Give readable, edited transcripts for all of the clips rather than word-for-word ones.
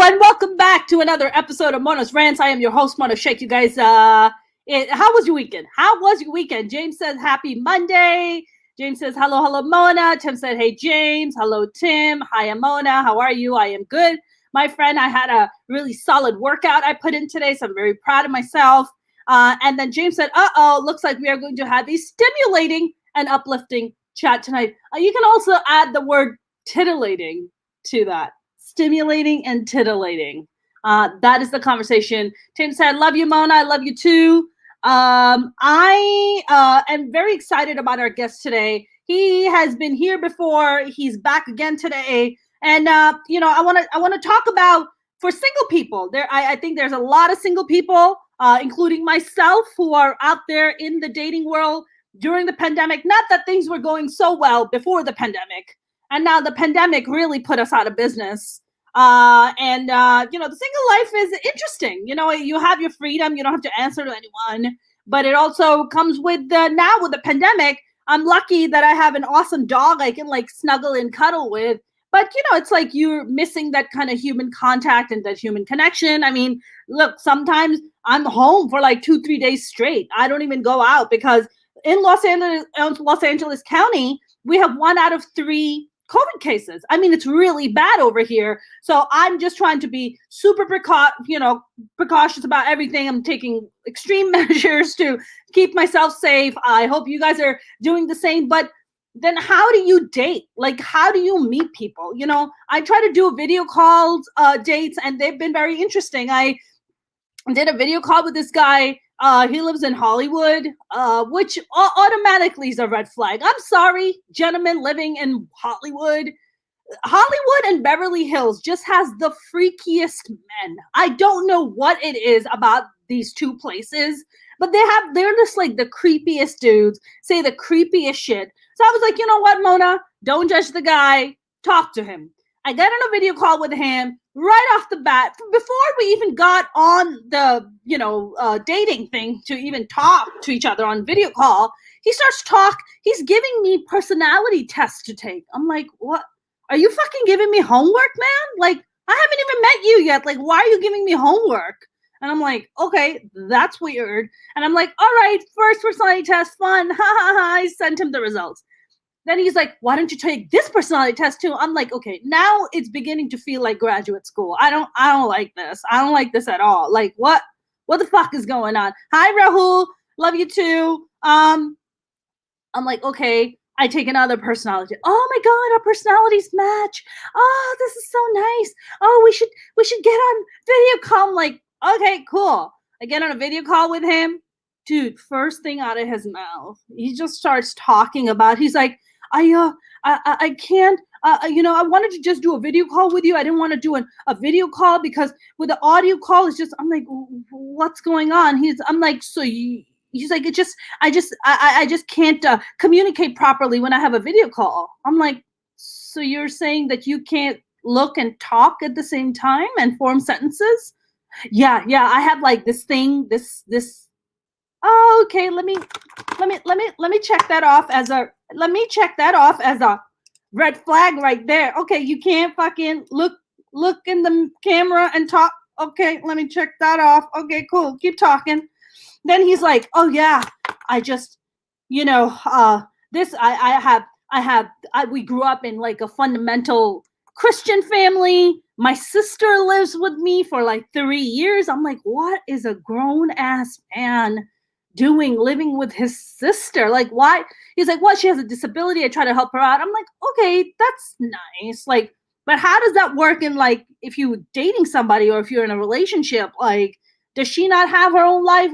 and welcome back to another episode of Mona's Rants. I am your host, Mona Sheikh. You guys, how was your weekend? How was your weekend? James says, happy Monday. James says, hello, Mona. Tim said, hey, James. Hello, Tim. Hi, Mona. How are you? I am good. My friend, I had a really solid workout I put in today, so I'm very proud of myself. And then James said, looks like we are going to have a stimulating and uplifting chat tonight. You can also add the word titillating to that. Stimulating and titillating. That is the conversation. Tim said, love you, Mona. I love you too. I am very excited about our guest today. He has been here before. He's back again today. And, I want to talk about for single people. I think there's a lot of single people, including myself, who are out there in the dating world during the pandemic. Not that things were going so well before the pandemic. And now the pandemic really put us out of business. The single life is interesting. You have your freedom. You don't have to answer to anyone. But it also comes with now with the pandemic, I'm lucky that I have an awesome dog I can snuggle and cuddle with. But, it's like you're missing that kind of human contact and that human connection. I mean, look, sometimes I'm home for 2-3 days straight. I don't even go out because in Los Angeles County, we have 1 out of 3 COVID cases. I mean, it's really bad over here. So I'm just trying to be super precautious about everything. I'm taking extreme measures to keep myself safe. I hope you guys are doing the same. But then how do you date? How do you meet people? I try to do video calls, dates, and they've been very interesting. I did a video call with this guy. He lives in Hollywood, which automatically is a red flag. I'm sorry, gentlemen living in Hollywood. Hollywood and Beverly Hills just has the freakiest men. I don't know what it is about these two places, but they're just the creepiest dudes, say the creepiest shit. So I was like, you know what, Mona? Don't judge the guy. Talk to him. I got on a video call with him right off the bat. Before we even got on the dating thing to even talk to each other on video call, he starts talk. He's giving me personality tests to take. I'm like, what? Are you fucking giving me homework, man? I haven't even met you yet. Why are you giving me homework? And I'm like, okay, that's weird. And I'm like, all right, first personality test, fun. Ha ha ha. I sent him the results. Then he's like, why don't you take this personality test too? I'm like, okay, now it's beginning to feel like graduate school. I don't like this. I don't like this at all. What the fuck is going on? Hi, Rahul. Love you too. I'm like, okay, I take another personality. Oh my God, our personalities match. Oh, this is so nice. Oh, we should get on video call. I'm like, okay, cool. I get on a video call with him. Dude, first thing out of his mouth, he just starts talking about, he's like, I can't, I wanted to just do a video call with you. I didn't want to do a video call because with the audio call, it's just, I'm like, what's going on? I'm like, he's like, I just can't communicate properly when I have a video call. I'm like, so you're saying that you can't look and talk at the same time and form sentences? Yeah. I have this thing, this. Oh, okay. Let me check that off as a red flag right there. Okay, you can't fucking look in the camera and talk. Okay, let me check that off. Okay, cool. Keep talking. Then he's like, oh yeah, I just, this we grew up in a fundamental Christian family. My sister lives with me for 3 years. I'm like, what is a grown ass man doing living with his sister? Why? He's like, well, she has a disability. I try to help her out. I'm like, okay, that's nice. But how does that work in if you're dating somebody or if you're in a relationship? Does she not have her own life?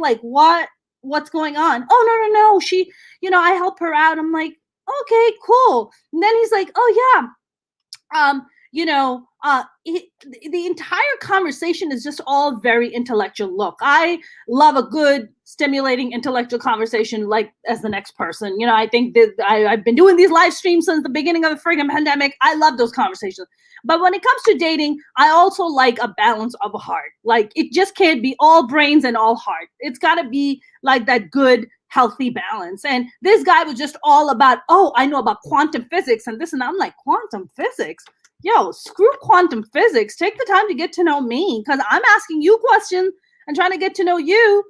What's going on? Oh, no. She, I help her out. I'm like, okay, cool. And then he's like, oh yeah, the entire conversation is just all very intellectual. Look, I love a good, stimulating intellectual conversation as the next person. I think that I've been doing these live streams since the beginning of the friggin' pandemic. I love those conversations. But when it comes to dating, I also like a balance of a heart. It just can't be all brains and all heart. It's got to be that good, healthy balance. And this guy was just all about, oh, I know about quantum physics and this and that. I'm like, quantum physics? yo, screw quantum physics. Take the time to get to know me, because I'm asking you questions and trying to get to know you.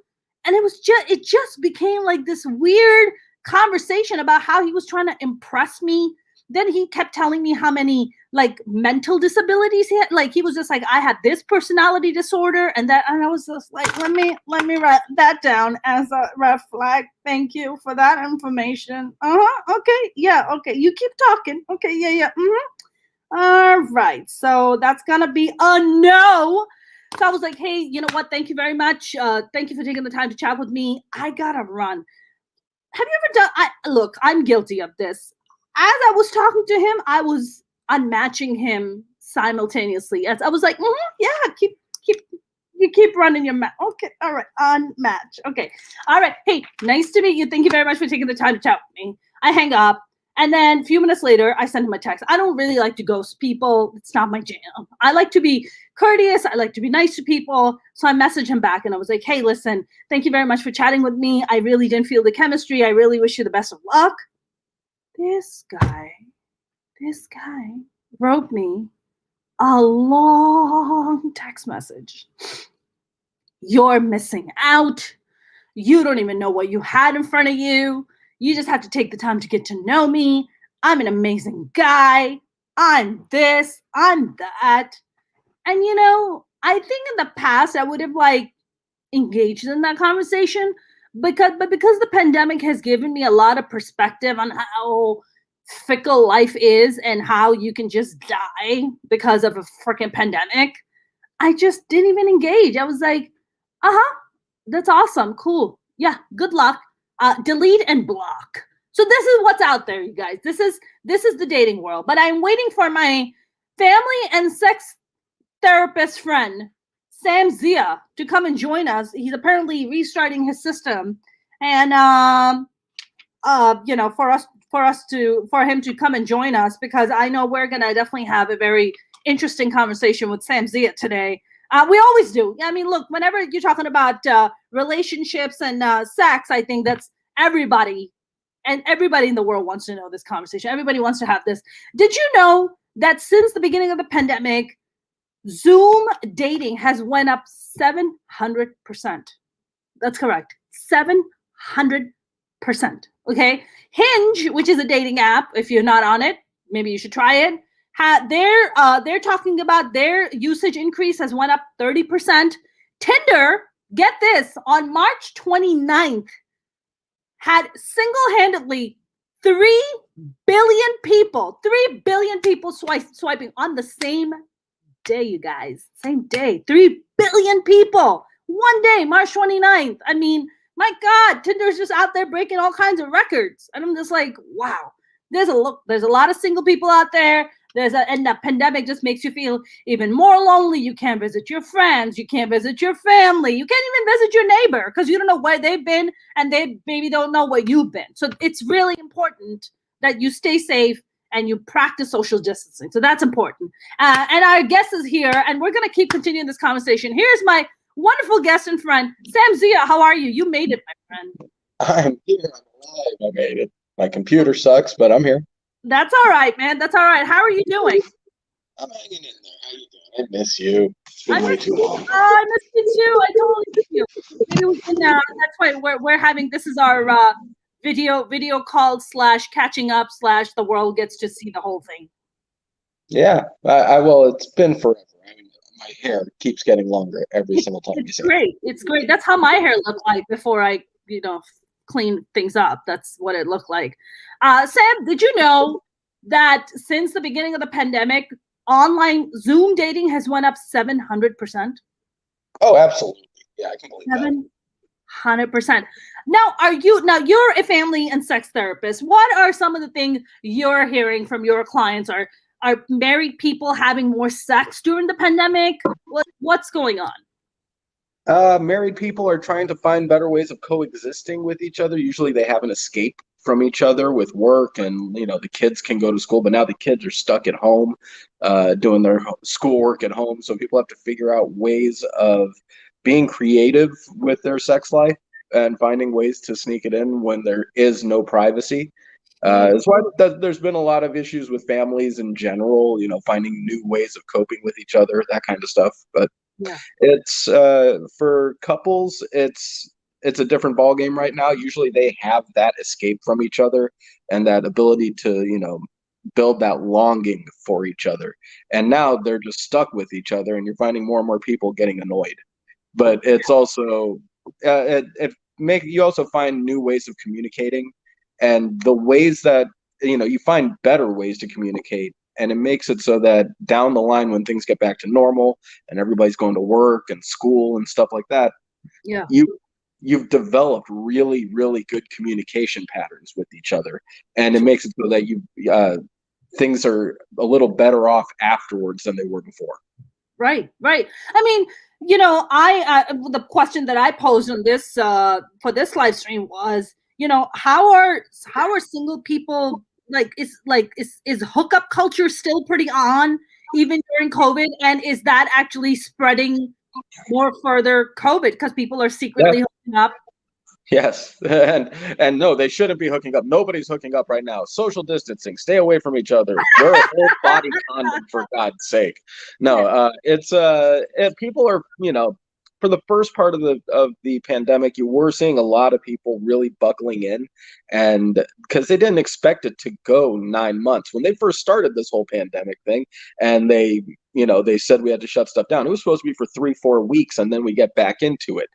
And it just became like this weird conversation about how he was trying to impress me. Then he kept telling me how many like mental disabilities he had. Like he was just like, I had this personality disorder and that, and I was just like, let me write that down as a red flag. Thank you for that information. Okay, yeah, okay. You keep talking. Okay, yeah. All right. So that's gonna be a no. So I was like, hey, you know what? Thank you very much. Thank you for taking the time to chat with me. I gotta run. Have you ever done? Look, I'm guilty of this. As I was talking to him, I was unmatching him simultaneously. As I was like, yeah, you keep running your mouth. Okay, all right, unmatch. Okay, all right. Hey, nice to meet you. Thank you very much for taking the time to chat with me. I hang up. And then a few minutes later, I send him a text. I don't really like to ghost people. It's not my jam. I like to be courteous. I like to be nice to people. So I messaged him back and I was like, hey, listen, thank you very much for chatting with me. I really didn't feel the chemistry. I really wish you the best of luck. This guy wrote me a long text message. You're missing out. You don't even know what you had in front of you. You just have to take the time to get to know me. I'm an amazing guy. I'm this, I'm that. And you know, I think in the past I would have like engaged in that conversation because the pandemic has given me a lot of perspective on how fickle life is and how you can just die because of a freaking pandemic. I just didn't even engage. I was like, that's awesome. Cool. Yeah, good luck. Delete and block. So this is what's out there, you guys. This is the dating world. But I'm waiting for my family and sex therapist friend, Sam Zia, to come and join us. He's apparently restarting his system. And for him to come and join us, because I know we're gonna definitely have a very interesting conversation with Sam Zia today. We always do. I mean, look, whenever you're talking about relationships and sex, I think that's everybody in the world wants to know this conversation. Everybody wants to have this. Did you know that since the beginning of the pandemic, Zoom dating has went up 700%? That's correct. 700%. Okay. Hinge, which is a dating app, if you're not on it, maybe you should try it. They're talking about their usage increase has went up 30%. Tinder, get this, on March 29th, had single-handedly 3 billion people swiping on the same day, you guys. Same day. 3 billion people. One day, March 29th. I mean, my God, Tinder's just out there breaking all kinds of records. And I'm just like, wow. There's a lot of single people out there. And the pandemic just makes you feel even more lonely. You can't visit your friends. You can't visit your family. You can't even visit your neighbor because you don't know where they've been and they maybe don't know where you've been. So it's really important that you stay safe and you practice social distancing. So that's important. And our guest is here, and we're going to keep continuing this conversation. Here's my wonderful guest and friend, Sam Zia. How are you? You made it, my friend. I'm here. I'm alive. I made it. My computer sucks, but I'm here. That's all right, man. That's all right. How are you doing? I'm hanging in there. How you doing? I miss you. It's been way too long. I miss you too. I totally miss you. Maybe we can. That's why we're having. This is our video call / catching up / the world gets to see the whole thing. Yeah. Well, it's been forever. I mean, my hair keeps getting longer every single time you say it. Great. It's great. That's how my hair looked like before I, clean things up. That's what it looked like. Sam, did you know that since the beginning of the pandemic, online Zoom dating has went up 700%? Oh, absolutely. Yeah, I can believe that. 700%. Now you're a family and sex therapist. What are some of the things you're hearing from your clients? Are married people having more sex during the pandemic? What's going on? Married people are trying to find better ways of coexisting with each other. Usually they have an escape from each other with work, and the kids can go to school, but now the kids are stuck at home doing their schoolwork at home. So people have to figure out ways of being creative with their sex life and finding ways to sneak it in when there is no privacy. It's why there's been a lot of issues with families in general, finding new ways of coping with each other, that kind of stuff. But Yeah. it's for couples, it's a different ball game right now. Usually they have that escape from each other and that ability to, build that longing for each other. And now they're just stuck with each other, and you're finding more and more people getting annoyed. But it's also you also find new ways of communicating, and the ways that you find better ways to communicate, and it makes it so that down the line when things get back to normal and everybody's going to work and school and stuff like that, Yeah. you've developed really, really good communication patterns with each other, and it makes it so that you things are a little better off afterwards than they were before. Right. I mean, I the question that I posed on this for this live stream was, how are single people, is hookup culture still pretty on even during COVID, and is that actually spreading more further COVID because people are secretly hooking up? Yes, and no, they shouldn't be hooking up. Nobody's hooking up right now. Social distancing, stay away from each other. Wear a whole body condom for God's sake. No, it's people are for the first part of the pandemic, you were seeing a lot of people really buckling in, and because they didn't expect it to go 9 months when they first started this whole pandemic thing, and they said we had to shut stuff down. It was supposed to be for 3-4 weeks, and then we get back into it,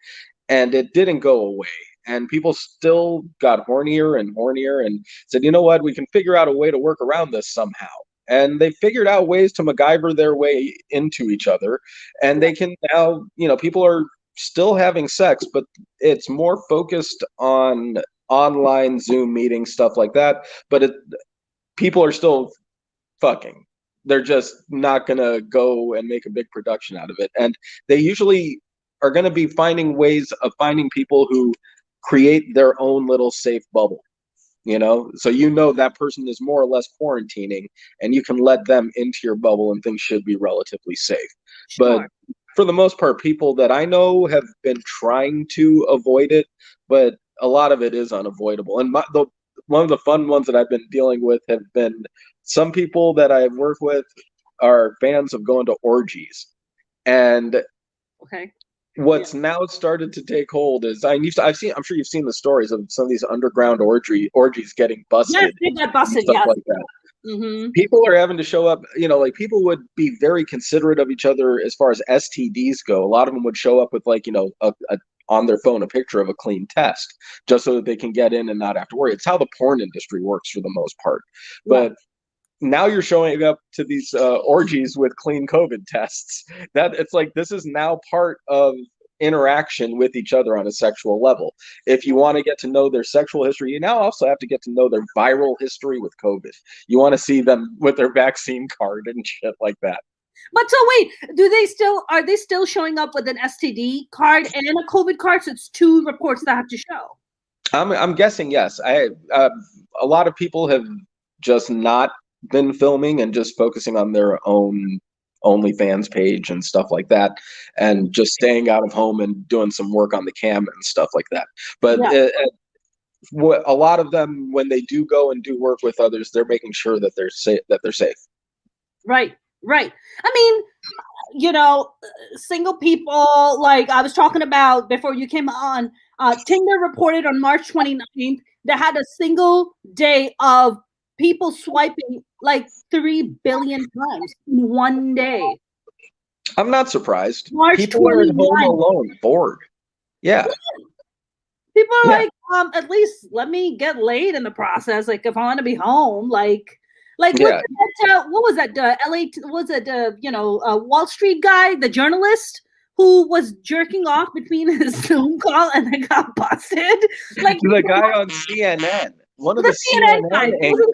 and it didn't go away. And people still got hornier and hornier and said, you know what, we can figure out a way to work around this somehow. And they figured out ways to MacGyver their way into each other. And they can now, people are still having sex, but it's more focused on online Zoom meetings, stuff like that. But people are still fucking. They're just not going to go and make a big production out of it. And they usually are going to be finding ways of finding people who create their own little safe bubble, so that person is more or less quarantining, and you can let them into your bubble and things should be relatively safe. Sure. But for the most part, people that I know have been trying to avoid it, but a lot of it is unavoidable. And one of the fun ones that I've been dealing with have been some people that I work with are fans of going to orgies. And what's now started to take hold is I'm sure you've seen the stories of some of these underground orgies getting busted. Yes, they got busted. Stuff Yes. like that. Mm-hmm. People are having to show up. Like people would be very considerate of each other as far as STDs go. A lot of them would show up with on their phone a picture of a clean test, just so that they can get in and not have to worry. It's how the porn industry works for the most part. Yeah. But now you're showing up to these orgies with clean COVID tests. That it's like this is now part of interaction with each other on a sexual level. If you want to get to know their sexual history, you now also have to get to know their viral history with COVID. You want to see them with their vaccine card and shit like that. But so wait, are they still showing up with an STD card and a COVID card? So it's two reports that have to show. I'm guessing yes. A lot of people have just not been filming and just focusing on their own OnlyFans page and stuff like that, and just staying out of home and doing some work on the cam and stuff like that. But a lot of them, when they do go and do work with others, they're making sure that they're safe. Right. I mean, single people, like I was talking about before you came on, Tinder reported on March 29th they had a single day of people swiping like 3 billion times in one day. I'm not surprised. March People are at 29th. home alone, bored. Yeah. People are like, at least let me get laid in the process. Like if I want to be home, what was that? Wall Street guy, the journalist who was jerking off between his Zoom call and then got busted. Like the guy on CNN, one of the CNN anchors.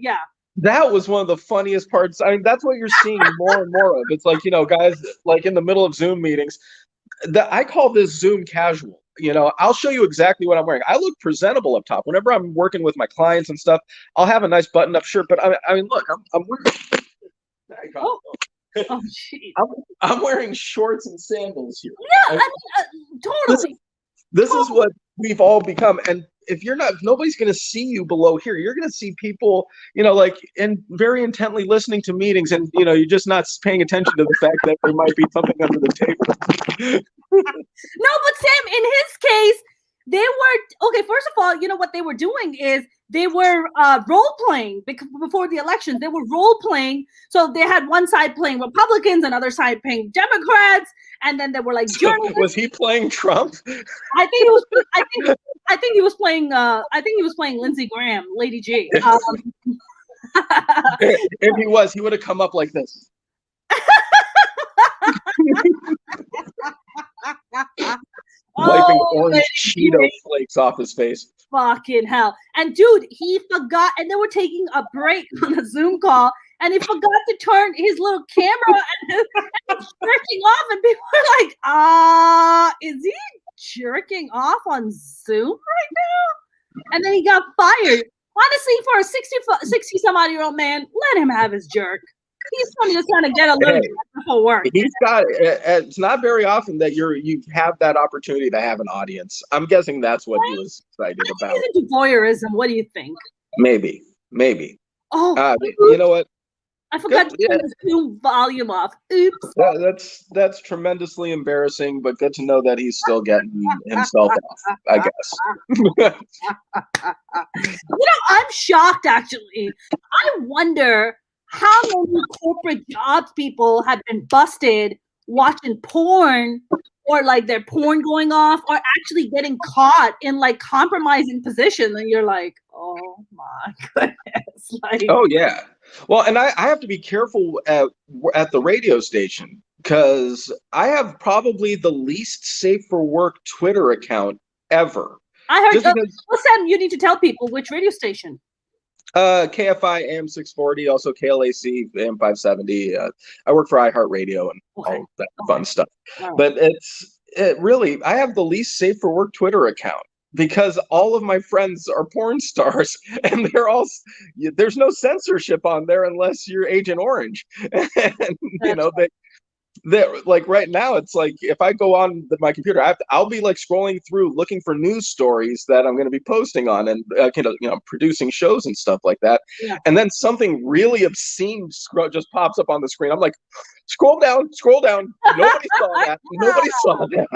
Yeah. That was one of the funniest parts. I mean, that's what you're seeing more and more of. It's like, guys like in the middle of Zoom meetings. I call this Zoom casual. I'll show you exactly what I'm wearing. I look presentable up top. Whenever I'm working with my clients and stuff, I'll have a nice button-up shirt. But I mean, look, I'm wearing. I'm wearing shorts and sandals here. Yeah, totally. This is what we've all become, and if nobody's going to see you below here. You're going to see people, like, and very intently listening to meetings, and you're just not paying attention to the fact that there might be something under the table. No, but Sam, in his case, they were okay. First of all, what they were doing is they were role playing before the elections. They were role playing, so they had one side playing Republicans, another side playing Democrats, and then they were like journalists. Was he playing Trump? I think he was. I think he was playing. I think he was playing Lindsey Graham, Lady G. If he was, he would have come up like this. Wiping orange Cheeto flakes off his face. Fucking hell. And dude, he forgot, and they were taking a break on a Zoom call, and he forgot to turn his little camera and jerking off, and people were like, is he jerking off on Zoom right now? And then he got fired. Honestly, for a 60 some odd year old man, let him have his jerk. He's just trying to get a little before work. It's not very often that you have that opportunity to have an audience. I'm guessing that's what he was excited about. He's into voyeurism. What do you think? Maybe. Oh, you know what? I forgot to turn the Zoom volume off. Oops. That's tremendously embarrassing, but good to know that he's still getting himself off, I guess. I'm shocked, actually. I wonder how many corporate jobs people have been busted watching porn, or like their porn going off, or actually getting caught in like compromising position, and you're like, oh my goodness. Oh yeah. Well, and I have to be careful at the radio station, because I have probably the least safe for work Twitter account ever. I heard. Sam, you need to tell people which radio station. KFI AM 640, also KLAC AM 570. I work for iHeartRadio and all that fun stuff. Right. But it really, I have the least safe for work Twitter account, because all of my friends are porn stars, and there's no censorship on there unless you're Agent Orange. And they're like, right now, it's like if I go on my computer, I'll be like scrolling through looking for news stories that I'm going to be posting on, and producing shows and stuff like that. Yeah. And then something really obscene just pops up on the screen. I'm like, scroll down. Nobody saw that.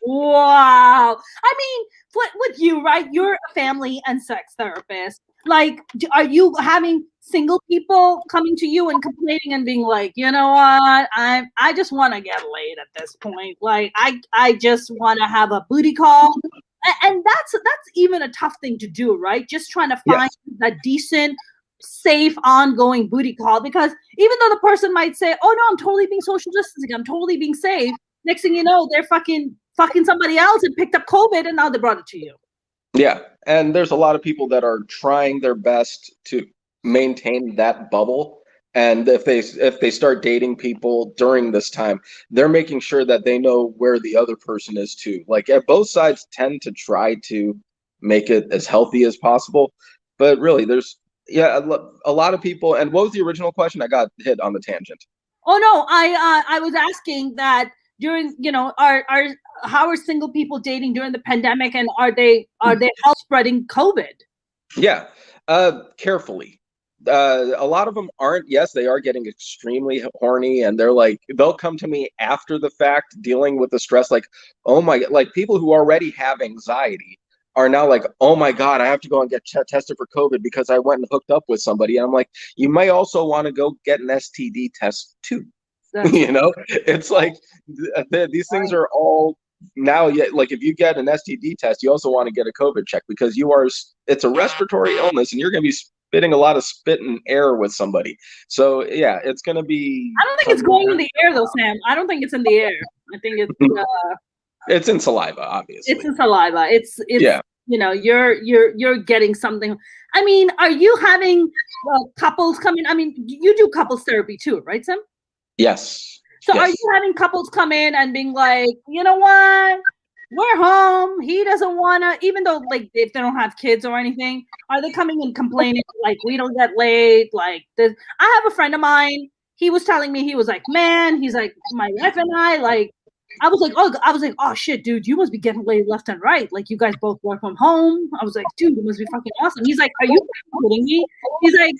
Wow. I mean, with you, right? You're a family and sex therapist. Like, are you having single people coming to you and complaining and being like, you know what? I just want to get laid at this point. Like, I just want to have a booty call. And that's even a tough thing to do, right? Just trying to find a decent, safe, ongoing booty call, because even though the person might say, oh no, I'm totally being social distancing, I'm totally being safe, next thing you know, they're fucking somebody else and picked up COVID, and now they brought it to you. Yeah, and there's a lot of people that are trying their best to maintain that bubble, and if they start dating people during this time, they're making sure that they know where the other person is too. Like, both sides tend to try to make it as healthy as possible, but really, there's a lot of people. And what was the original question? I got hit on the tangent. Oh no, I was asking that during, how are single people dating during the pandemic, and are they help spreading COVID? Yeah, carefully. A lot of them aren't. Yes, they are getting extremely horny, and they'll come to me after the fact, dealing with the stress. Like, oh my, like people who already have anxiety are now like, oh my God, I have to go and get tested for COVID because I went and hooked up with somebody. And I'm like, you might also want to go get an STD test too. It's like these things are all now. Like, if you get an STD test, you also want to get a COVID check, because it's a respiratory illness, and you're going to be spitting a lot of spit and air with somebody. So yeah, it's going to be. I don't think it's going in the air though, Sam. I don't think it's in the air. I think it's. It's in saliva, obviously. It's in saliva. It's yeah. You're getting something. I mean, are you having couples come in? I mean, you do couples therapy too, right, Sam? Yes. So are you having couples come in and being like, you know what? We're home. He doesn't want to, even though like if they don't have kids or anything, are they coming and complaining like we don't get laid? Like this? I have a friend of mine. He was telling me, he was like, man, he's like, my wife and I, like, oh shit, dude, you must be getting laid left and right. Like you guys both work from home. I was like, dude, it must be fucking awesome. He's like, are you kidding me? He's like,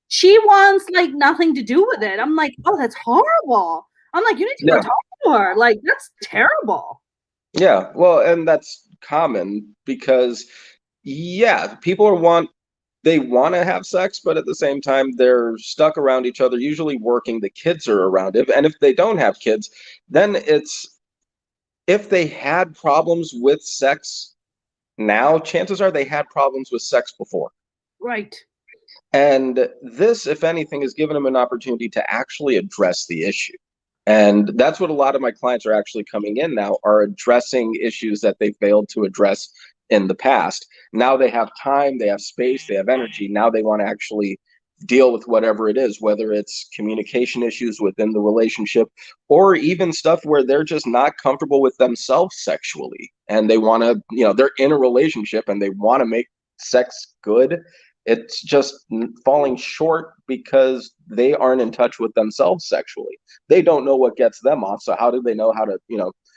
she wants like nothing to do with it. I'm like, oh, that's horrible. I'm like, you need to go talk to her. Like, that's terrible. Yeah, well, and that's common because, yeah, they want to have sex, but at the same time, they're stuck around each other, usually working. The kids are around it. And if they don't have kids, then if they had problems with sex now, chances are they had problems with sex before. Right. And this, if anything, has given them an opportunity to actually address the issue. And that's what a lot of my clients are actually coming in now, are addressing issues that they failed to address in the past. Now they have time, they have space, they have energy. Now they want to actually deal with whatever it is, whether it's communication issues within the relationship or even stuff where they're just not comfortable with themselves sexually. And they want to, they're in a relationship and they want to make sex good. It's just falling short because they aren't in touch with themselves sexually. They don't know what gets them off. So how do they know how to,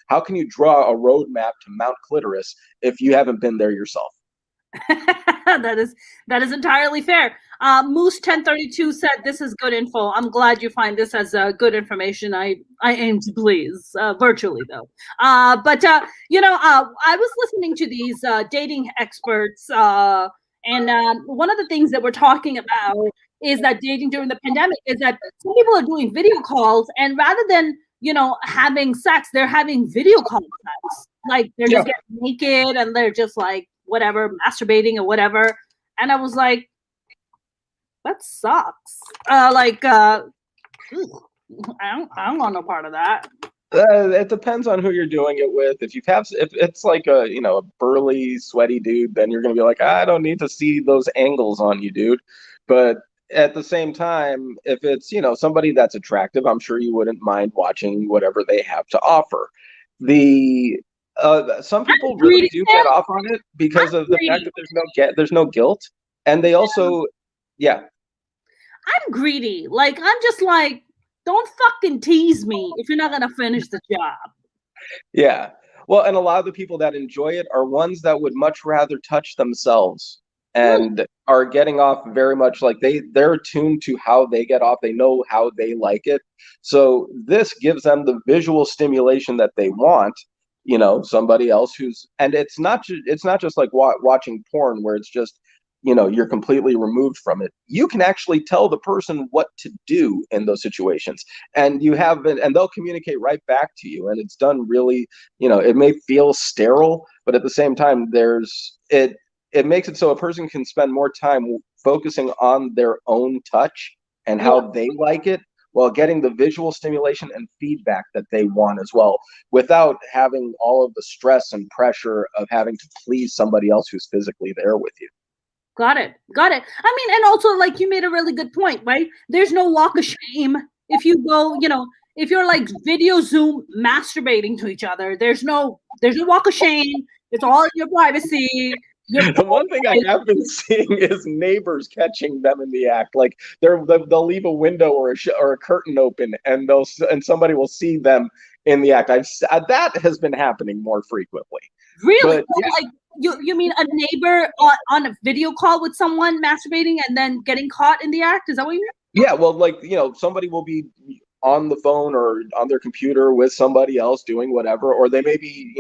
how can you draw a roadmap to Mount Clitoris if you haven't been there yourself? that is entirely fair. Moose 1032 said, "This is good info. I'm glad you find this as good information. I aim to please, virtually though. I was listening to these dating experts, and one of the things that we're talking about is that dating during the pandemic is that some people are doing video calls, and rather than having sex, they're having video call sex. Like they're just getting naked and they're just like whatever, masturbating or whatever." And I was like, that sucks. I don't want no part of that. It depends on who you're doing it with. If it's like a burly, sweaty dude, then you're gonna be like, I don't need to see those angles on you, dude. But at the same time, if it's somebody that's attractive, I'm sure you wouldn't mind watching whatever they have to offer. Some people really do get off on it because of the fact that there's no guilt, and they also, I'm greedy. Like I'm just like, don't fucking tease me if you're not gonna finish the job. Yeah. Well, and a lot of the people that enjoy it are ones that would much rather touch themselves and are getting off very much like they're attuned to how they get off. They know how they like it. So this gives them the visual stimulation that they want. Somebody else and it's not just like watching porn where it's just you're completely removed from it. You can actually tell the person what to do in those situations, and they'll communicate right back to you. And it's done really, it may feel sterile, but at the same time, it makes it so a person can spend more time focusing on their own touch and how they like it, while getting the visual stimulation and feedback that they want as well, without having all of the stress and pressure of having to please somebody else who's physically there with you. Got it. I mean, and also like you made a really good point, right? There's no walk of shame if you go, if you're like video Zoom masturbating to each other. There's no walk of shame. It's all in your privacy. The one thing I have been seeing is neighbors catching them in the act. Like they'll leave a window or a curtain open, and somebody will see them in the act. That has been happening more frequently. Really? Like you mean a neighbor on a video call with someone masturbating and then getting caught in the act? Is that what you mean? Yeah. Well, like somebody will be on the phone or on their computer with somebody else doing whatever, or they may be,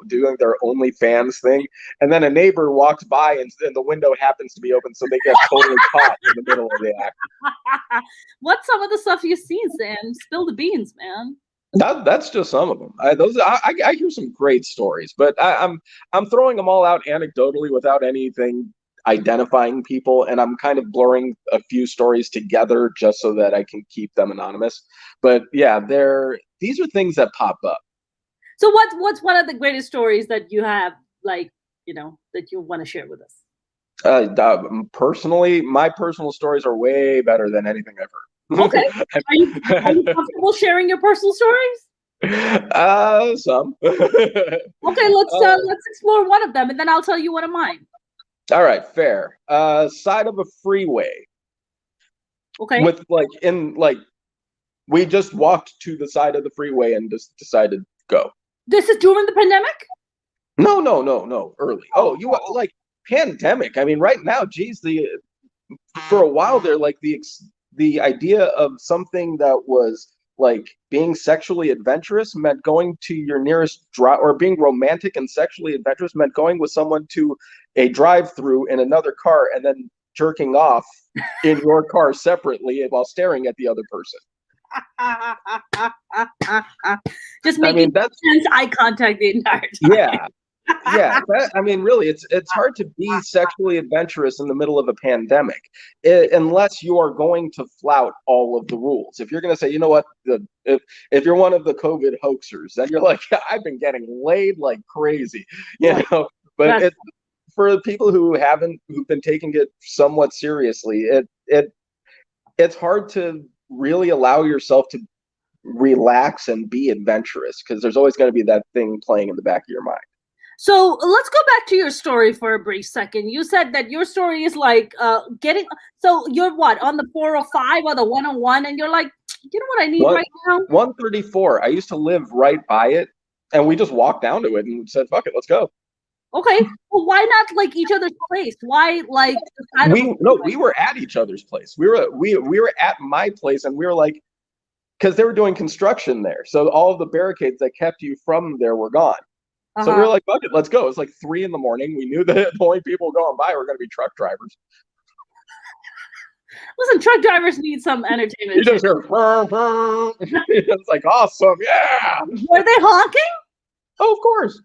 doing their OnlyFans thing, and then a neighbor walks by and the window happens to be open, so they get totally caught in the middle of the act. What's some of the stuff you've seen, Sam? Spill the beans, man. That's just some of them. I hear some great stories, but I'm throwing them all out anecdotally without anything identifying people, and I'm kind of blurring a few stories together just so that I can keep them anonymous. But yeah, these are things that pop up. So what's one of the greatest stories that you have, like, that you want to share with us? Personally, my personal stories are way better than anything I've heard. Okay. Are you comfortable sharing your personal stories? Some. Okay, let's explore one of them, and then I'll tell you one of mine. All right, fair. Side of a freeway. Okay. With we just walked to the side of the freeway and just decided to go. This is during the pandemic? No. Early. Oh, you like pandemic. I mean, right now, geez, for a while there, like the idea of something that was like being sexually adventurous meant going to your nearest drive, or being romantic and sexually adventurous meant going with someone to a drive-through in another car and then jerking off in your car separately while staring at the other person. Just making sense eye contact the entire time. Yeah. I mean, really, it's hard to be sexually adventurous in the middle of a pandemic, unless you are going to flout all of the rules. If you're going to say, you know what, if you're one of the COVID hoaxers, then you're like, I've been getting laid like crazy, you know. But for the people who've been taking it somewhat seriously, it's hard to really allow yourself to relax and be adventurous, because there's always going to be that thing playing in the back of your mind. So let's go back to your story for a brief second. You said that your story is like so you're what, on the 405 or the 101, and you're like, you know what I need right now? 134. I used to live right by it, and we just walked down to it and said, fuck it, let's go. Okay. Well, why not like each other's place? Why like we were at each other's place. We were at my place, and we were like, because they were doing construction there. So all of the barricades that kept you from there were gone. So we were like, fuck it, let's go. It's like 3 a.m. We knew that the only people going by were going to be truck drivers. Listen, truck drivers need some entertainment. You just hear, it's like, awesome, yeah. Were they honking? Oh, of course.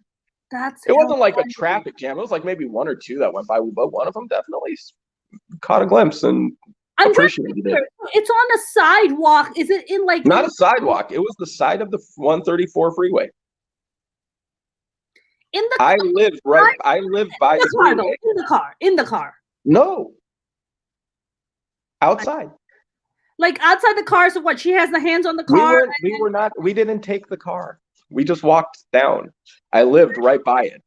It wasn't like a traffic jam. It was like maybe 1 or 2 that went by, but one of them definitely caught a glimpse and appreciated it. It's on a sidewalk. Is it in like... Not a sidewalk. It was the side of the 134 freeway. I lived by the freeway. In the car. No. Outside. Like outside the car. So what? She has the hands on the car. We didn't take the car. We just walked down. I lived right by it.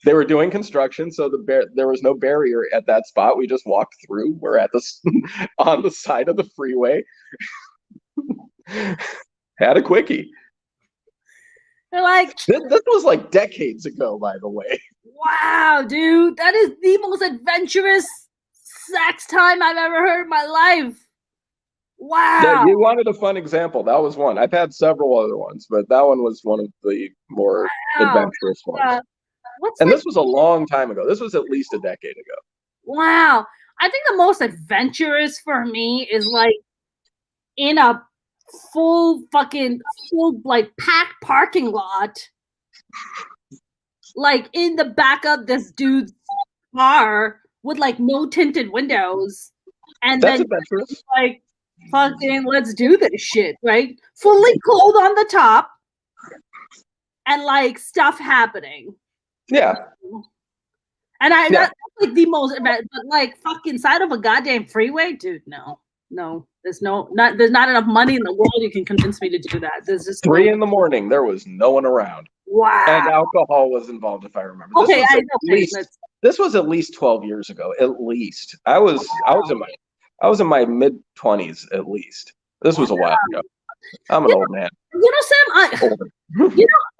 They were doing construction, so there was no barrier at that spot. We just walked through. We're at on the side of the freeway. Had a quickie. They're like, this was like decades ago, by the way. Wow, dude, that is the most adventurous sex time I've ever heard in my life. Wow. Yeah, you wanted a fun example. That was one. I've had several other ones, but that one was one of the more adventurous ones. This was a long time ago. This was at least a decade ago. Wow. I think the most adventurous for me is like in a full like packed parking lot, like in the back of this dude's car with like no tinted windows, and that's then adventurous. Like fucking let's do this shit, right? Fully clothed on the top, and like stuff happening. Yeah. And that's like the most, but like fucking side of a goddamn freeway, dude. No. There's not enough money in the world you can convince me to do that. There's just 3 a.m. There was no one around. Wow. And alcohol was involved, if I remember. Okay, this was at least 12 years ago. At least I was in my mid-20s. At least this was a while ago. I'm an old man. Sam,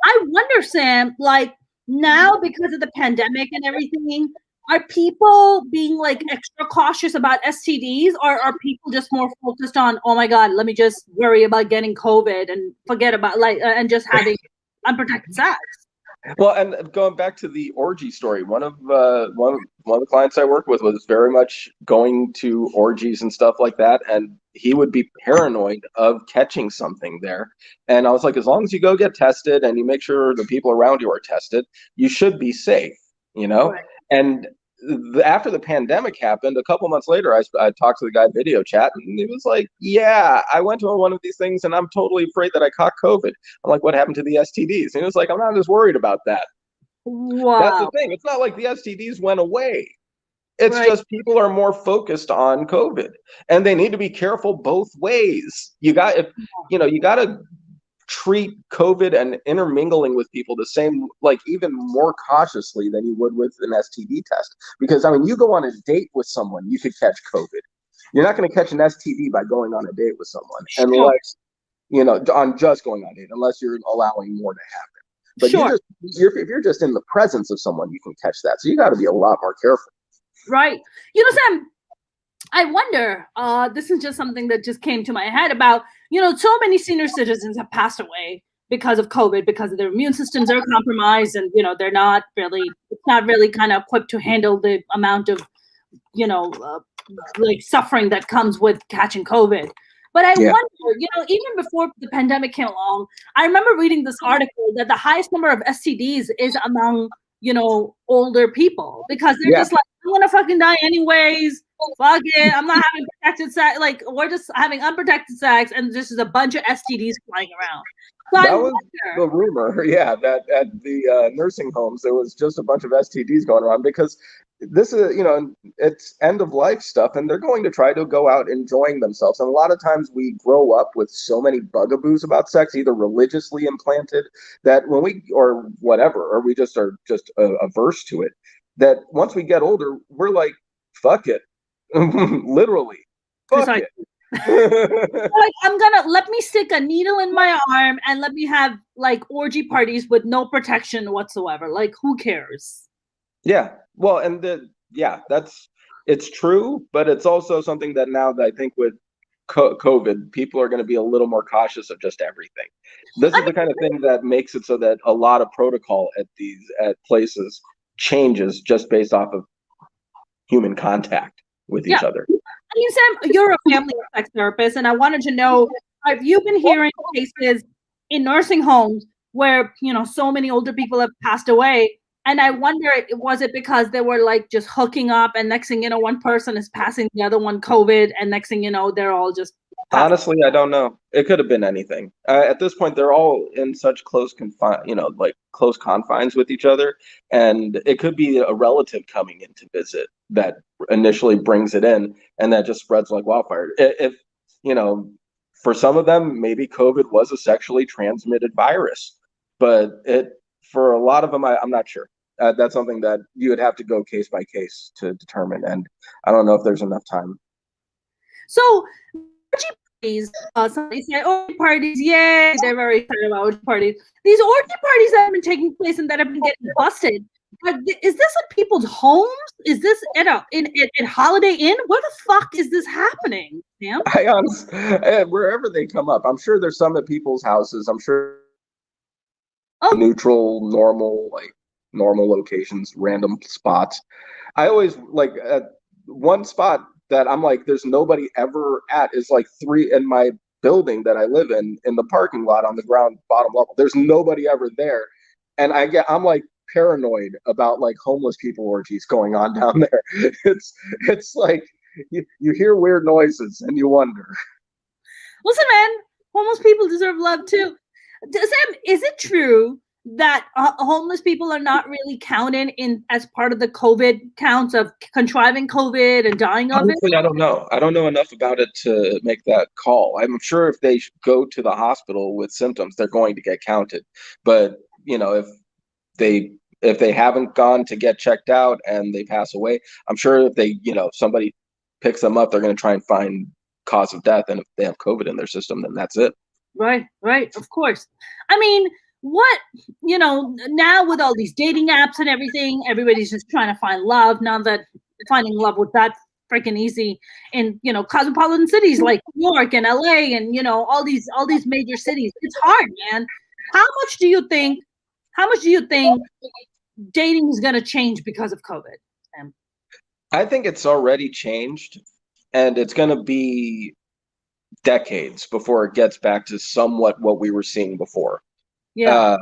I wonder, Sam, like now because of the pandemic and everything, are people being like extra cautious about STDs, or are people just more focused on, oh my God, let me just worry about getting COVID and forget about and just having unprotected sex? Well, and going back to the orgy story, one of the clients I worked with was very much going to orgies and stuff like that, and he would be paranoid of catching something there. And I was like, as long as you go get tested and you make sure the people around you are tested, you should be safe, you know? Right. And after the pandemic happened, a couple months later, I talked to the guy video chat, and he was like, yeah, I went to one of these things and I'm totally afraid that I caught COVID. I'm like, what happened to the STDs? And he was like, I'm not as worried about that. Wow. That's the thing. It's not like the STDs went away. It's just people are more focused on COVID, and they need to be careful both ways. You got to treat COVID and intermingling with people the same, like even more cautiously than you would with an STD test. Because I mean, you go on a date with someone, you could catch COVID. You're not going to catch an STD by going on a date with someone, on just going on a date, unless you're allowing more to happen. But Sure. if you're just in the presence of someone, you can catch that. So you got to be a lot more careful. Right. Sam, I wonder, this is just something that just came to my head about, so many senior citizens have passed away because of COVID, because of their immune systems are compromised, and, it's not really kind of equipped to handle the amount of, like suffering that comes with catching COVID. But I wonder, even before the pandemic came along, I remember reading this article that the highest number of STDs is among, older people, because they're just like, I'm gonna fucking die anyways. Fuck it. I'm not having protected sex. Like, we're just having unprotected sex, and this is a bunch of STDs flying around. So that was the rumor, that at the nursing homes there was just a bunch of STDs going around, because this is, it's end of life stuff, and they're going to try to go out enjoying themselves. And a lot of times we grow up with so many bugaboos about sex, either religiously implanted, that when we, or whatever, or we just are just averse to it, that once we get older, we're like, fuck it. Literally, fuck it. Like, let me stick a needle in my arm and let me have like orgy parties with no protection whatsoever. Like, who cares? Yeah. Well, and it's true, but it's also something that now that I think with COVID, people are going to be a little more cautious of just everything. This is the kind of thing that makes it so that a lot of protocol at places changes just based off of human contact with each other. I mean, Sam, you're a family sex therapist, and I wanted to know, have you been hearing cases in nursing homes where, so many older people have passed away? And I wonder, was it because they were like just hooking up, and next thing you know, one person is passing the other one COVID, and next thing you know, they're all just passing. Honestly, I don't know. It could have been anything. At this point, they're all in such close close confines with each other, and it could be a relative coming in to visit that initially brings it in, and that just spreads like wildfire. If for some of them, maybe COVID was a sexually transmitted virus, but for a lot of them, I'm not sure. That's something that you would have to go case by case to determine, and I don't know if there's enough time. So, orgy parties, somebody say orgy parties, yay, they're very excited about orgy parties. These orgy parties that have been taking place and that have been getting busted, is this at people's homes? Is this at Holiday Inn? Where the fuck is this happening, Sam? Wherever they come up. I'm sure there's some at people's houses. I'm sure neutral, normal locations, random spots. I always like one spot that I'm like, there's nobody ever at, is like 3 in my building that I live in the parking lot on the ground bottom level. There's nobody ever there. And I'm like paranoid about like homeless people orgies going on down there. It's like you hear weird noises and you wonder. Listen, man, homeless people deserve love too. Sam, is it true that homeless people are not really counted in as part of the COVID counts of contriving COVID and dying of Honestly, it? I don't know. I don't know enough about it to make that call. I'm sure if they go to the hospital with symptoms, they're going to get counted. But if they haven't gone to get checked out and they pass away, I'm sure if somebody picks them up, they're going to try and find cause of death. And if they have COVID in their system, then that's it. Right, of course. I mean, now with all these dating apps and everything, everybody's just trying to find love. Now that finding love was that freaking easy in, cosmopolitan cities like New York and LA and, all these major cities, it's hard, man. How much do you think dating is going to change because of COVID, Sam? I think it's already changed, and it's going to be decades before it gets back to somewhat what we were seeing before. Yeah.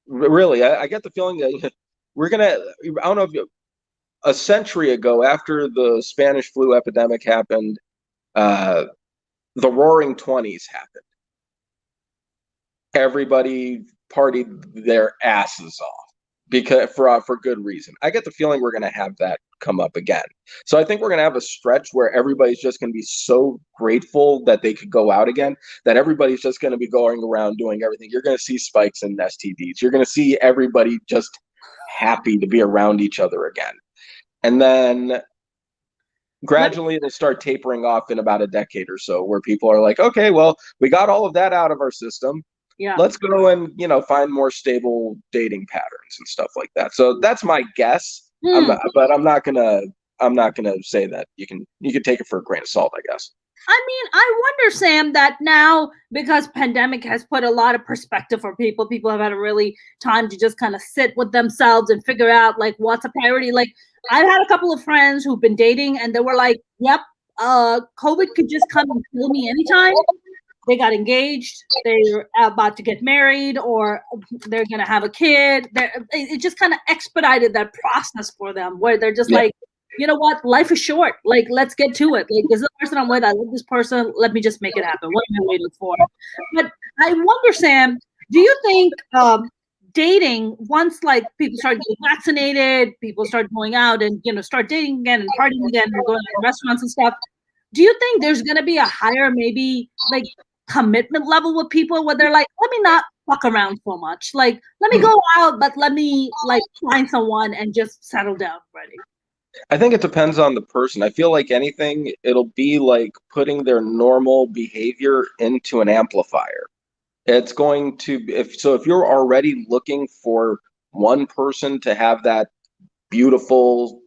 Really, I get the feeling that we're going to, I don't know if a century ago, after the Spanish flu epidemic happened, the Roaring '20s happened. Everybody partied their asses off because for good reason. I get the feeling we're going to have that come up again. So I think we're going to have a stretch where everybody's just going to be so grateful that they could go out again, that everybody's just going to be going around doing everything. You're going to see spikes in STDs. You're going to see everybody just happy to be around each other again. And then Gradually it'll start tapering off in about a decade or so, where people are like, okay, well, we got all of that out of our system. Yeah. Let's go and, find more stable dating patterns and stuff like that. So that's my guess. But I'm not gonna say that. You can take it for a grain of salt, I guess. I mean, I wonder, Sam, that now because pandemic has put a lot of perspective for people, people have had a really time to just kind of sit with themselves and figure out like what's a priority. Like I've had a couple of friends who've been dating and they were like, "Yep, COVID could just come and kill me anytime." They got engaged, they're about to get married, or they're gonna have a kid. It just kind of expedited that process for them, where they're just like, you know what, life is short. Like, let's get to it. Like, this is the person I'm with. I love this person. Let me just make it happen. What am I waiting for? But I wonder, Sam, do you think dating, once like people start getting vaccinated, people start going out and start dating again and partying again and going to restaurants and stuff, do you think there's gonna be a higher maybe like commitment level with people where they're like, let me not fuck around so much. Like, let me go out, but let me like find someone and just settle down already. I think it depends on the person. I feel like anything, it'll be like putting their normal behavior into an amplifier. It's going to, if you're already looking for one person to have that beautiful,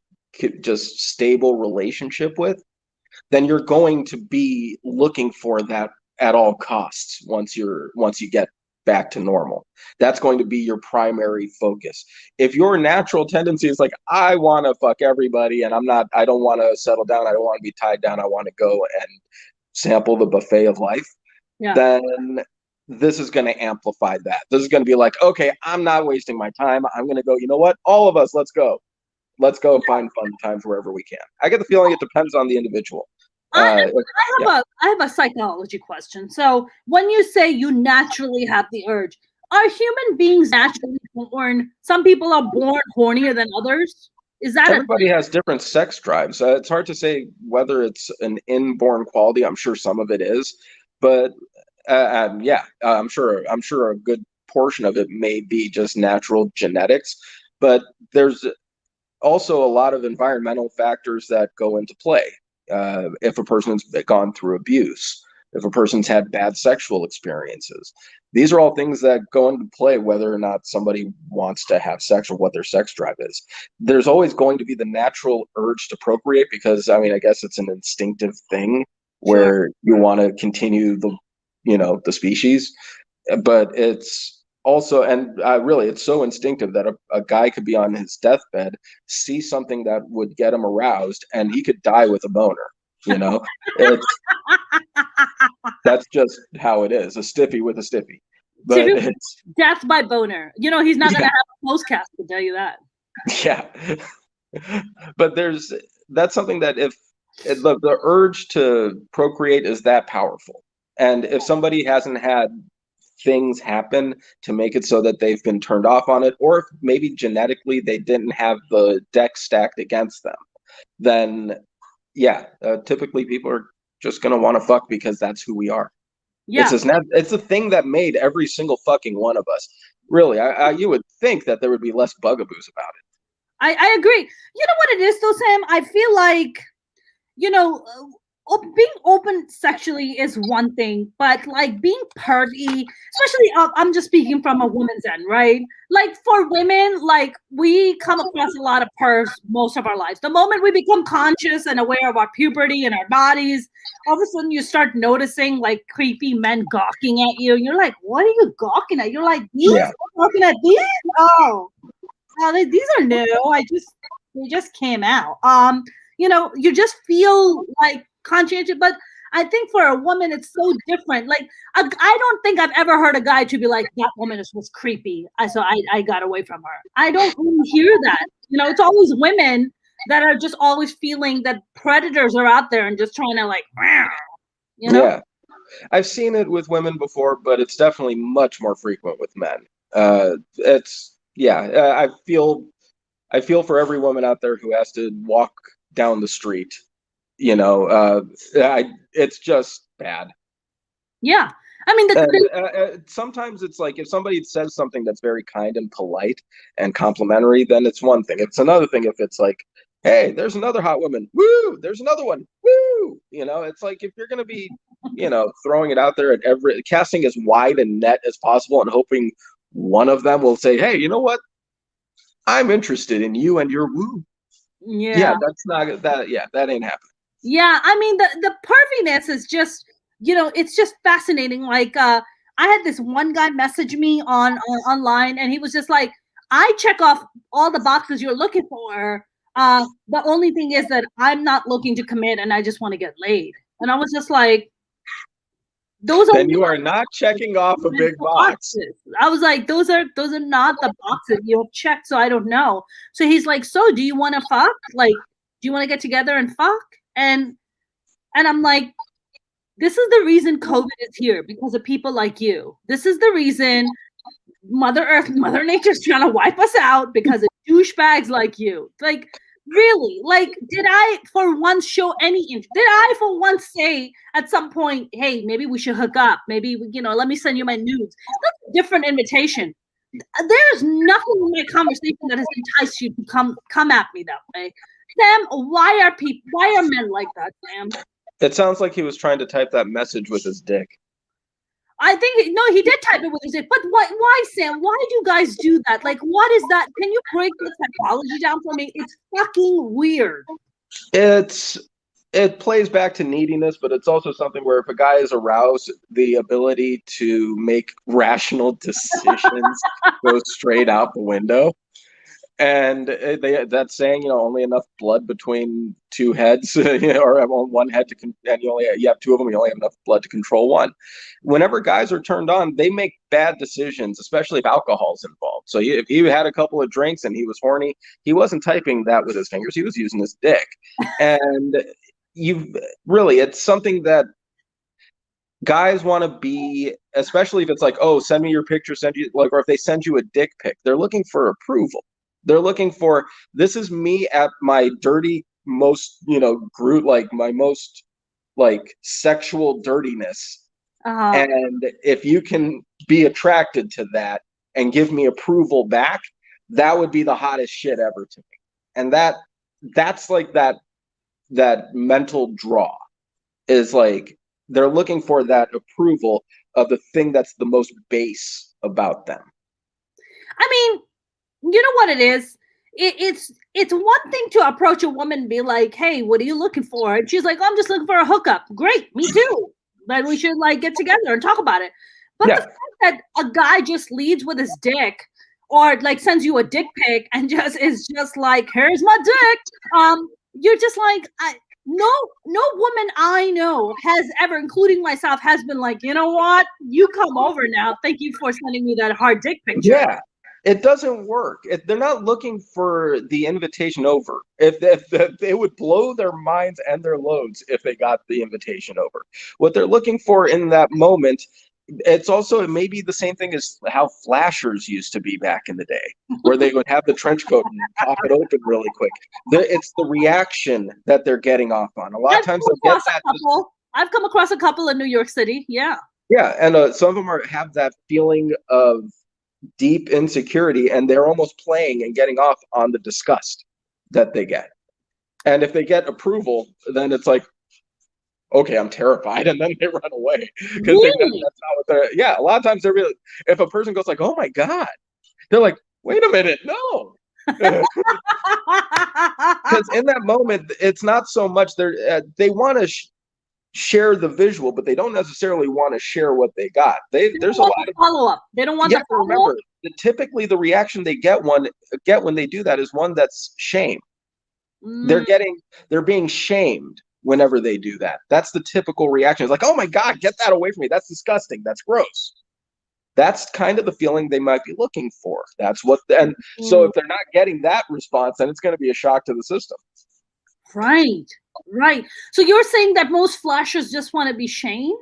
just stable relationship with, then you're going to be looking for that at all costs once you get back to normal. That's going to be your primary focus. If your natural tendency is like, I want to fuck everybody and I don't want to settle down, I don't want to be tied down, I want to go and sample the buffet of life, then this is going to amplify that. This is going to be like, okay, I'm not wasting my time. I'm going to go, you know what? All of us, let's go. Let's go find fun times wherever we can. I get the feeling it depends on the individual. I have a psychology question. So when you say you naturally have the urge, are human beings naturally born? Some people are born hornier than others. Is that everybody has different sex drives? It's hard to say whether it's an inborn quality. I'm sure some of it is, but I'm sure a good portion of it may be just natural genetics. But there's also a lot of environmental factors that go into play. If a person's gone through abuse, if a person's had bad sexual experiences, these are all things that go into play whether or not somebody wants to have sex or what their sex drive is. There's always going to be the natural urge to procreate because, I mean, I guess it's an instinctive thing where you want to continue the species, but it's also, and really, it's so instinctive that a guy could be on his deathbed, see something that would get him aroused, and he could die with a boner. That's just how it is. A stiffy with a stiffy. But it's death by boner. He's not going to have a close cast, to tell you that. Yeah. But that's something that if the urge to procreate is that powerful. And if somebody hasn't had things happen to make it so that they've been turned off on it, or if maybe genetically they didn't have the deck stacked against them, then typically people are just going to want to fuck because that's who we are. Yeah. It's a thing that made every single fucking one of us. Really, you would think that there would be less bugaboos about it. I agree. You know what it is though, Sam? I feel like, being open sexually is one thing, but like being pervy, especially I'm just speaking from a woman's end, right? Like for women, like we come across a lot of pervs most of our lives. The moment we become conscious and aware of our puberty and our bodies, all of a sudden you start noticing like creepy men gawking at you. And you're like, what are you gawking at? You're like, these? Yeah. Gawking at these? Oh, these are new. They just came out. You just feel like conscientious, but I think for a woman it's so different. Like I don't think I've ever heard a guy to be like, that woman was creepy, so I got away from her. I don't really hear that. It's always women that are just always feeling that predators are out there and just trying to like, Yeah, I've seen it with women before, but it's definitely much more frequent with men. I feel for every woman out there who has to walk down the street. It's just bad. Yeah. I mean, sometimes it's like if somebody says something that's very kind and polite and complimentary, then it's one thing. It's another thing if it's like Hey, there's another hot woman. Woo! There's another one. Woo! It's like if you're going to be, throwing it out there at casting as wide a net as possible and hoping one of them will say, hey, you know what? I'm interested in you and your woo. Yeah, that's not that. Yeah, that ain't happening. Yeah, I mean the perviness is just, it's just fascinating. Like I had this one guy message me online, and he was just like, I check off all the boxes you're looking for. The only thing is that I'm not looking to commit, and I just want to get laid. And I was just like, then you are not checking off a big box. I was like, those are not the boxes you have checked, so I don't know. So he's like, so do you want to fuck? Like, do you want to get together and fuck? And I'm like, this is the reason COVID is here, because of people like you. This is the reason Mother Earth, Mother Nature's trying to wipe us out, because of douchebags like you. Like, really? Like, did I for once show any interest? Did I for once say at some point, hey, maybe we should hook up? Maybe, let me send you my nudes. That's a different invitation. There's nothing in my conversation that has enticed you to come at me that way. Sam, why are men like that, Sam? It sounds like he was trying to type that message with his dick. I think no, he did type it with his dick. But why, Sam? Why do you guys do that? Like, what is that? Can you break the psychology down for me? It's fucking weird. It plays back to neediness, but it's also something where if a guy is aroused, the ability to make rational decisions goes straight out the window. And that's saying, only enough blood between two heads, or on one head and you have two of them, you only have enough blood to control one. Whenever guys are turned on, they make bad decisions, especially if alcohol's involved. So if he had a couple of drinks and he was horny, he wasn't typing that with his fingers, he was using his dick. And it's something that guys want to be, especially if it's like, oh, send me your picture, or if they send you a dick pic, they're looking for approval. They're looking for, this is me at my dirty, most, my most sexual dirtiness. And if you can be attracted to that and give me approval back, that would be the hottest shit ever to me. And that's like that mental draw is like, they're looking for that approval of the thing that's the most base about them. I mean, you know what it is? It's one thing to approach a woman and be like, hey, what are you looking for? And she's like, oh, I'm just looking for a hookup. Great, me too. Then we should get together and talk about it. But the fact that a guy just leads with his dick, or sends you a dick pic and is just like, here's my dick. You're just like, no woman I know has ever, including myself, has been like, you know what? You come over now. Thank you for sending me that hard dick picture. Yeah. It doesn't work. They're not looking for the invitation over. If they would blow their minds and their loads if they got the invitation over. What they're looking for in that moment, it may be the same thing as how flashers used to be back in the day, where they would have the trench coat and pop it open really quick. It's the reaction that they're getting off on. A lot of times they'll get that. I've come across a couple in New York City. Yeah. Yeah, and some of them have that feeling of deep insecurity, and they're almost playing and getting off on the disgust that they get. And if they get approval, then it's like, okay, I'm terrified, and then they run away because that's not what they're. Yeah, a lot of times they're really. If a person goes like, "Oh my god," they're like, "Wait a minute, no." Because in that moment, it's not so much they want to share the visual, but they don't necessarily want to share what they got. There's a lot of follow-up. They don't want the follow-up. Remember, typically the reaction they get when they do that is one that's shame. They're being shamed whenever they do that. That's the typical reaction. It's like, oh my god, get that away from me. That's disgusting. That's gross. That's kind of the feeling they might be looking for. So if they're not getting that response, then it's going to be a shock to the system. Right. So you're saying that most flashers just want to be shamed?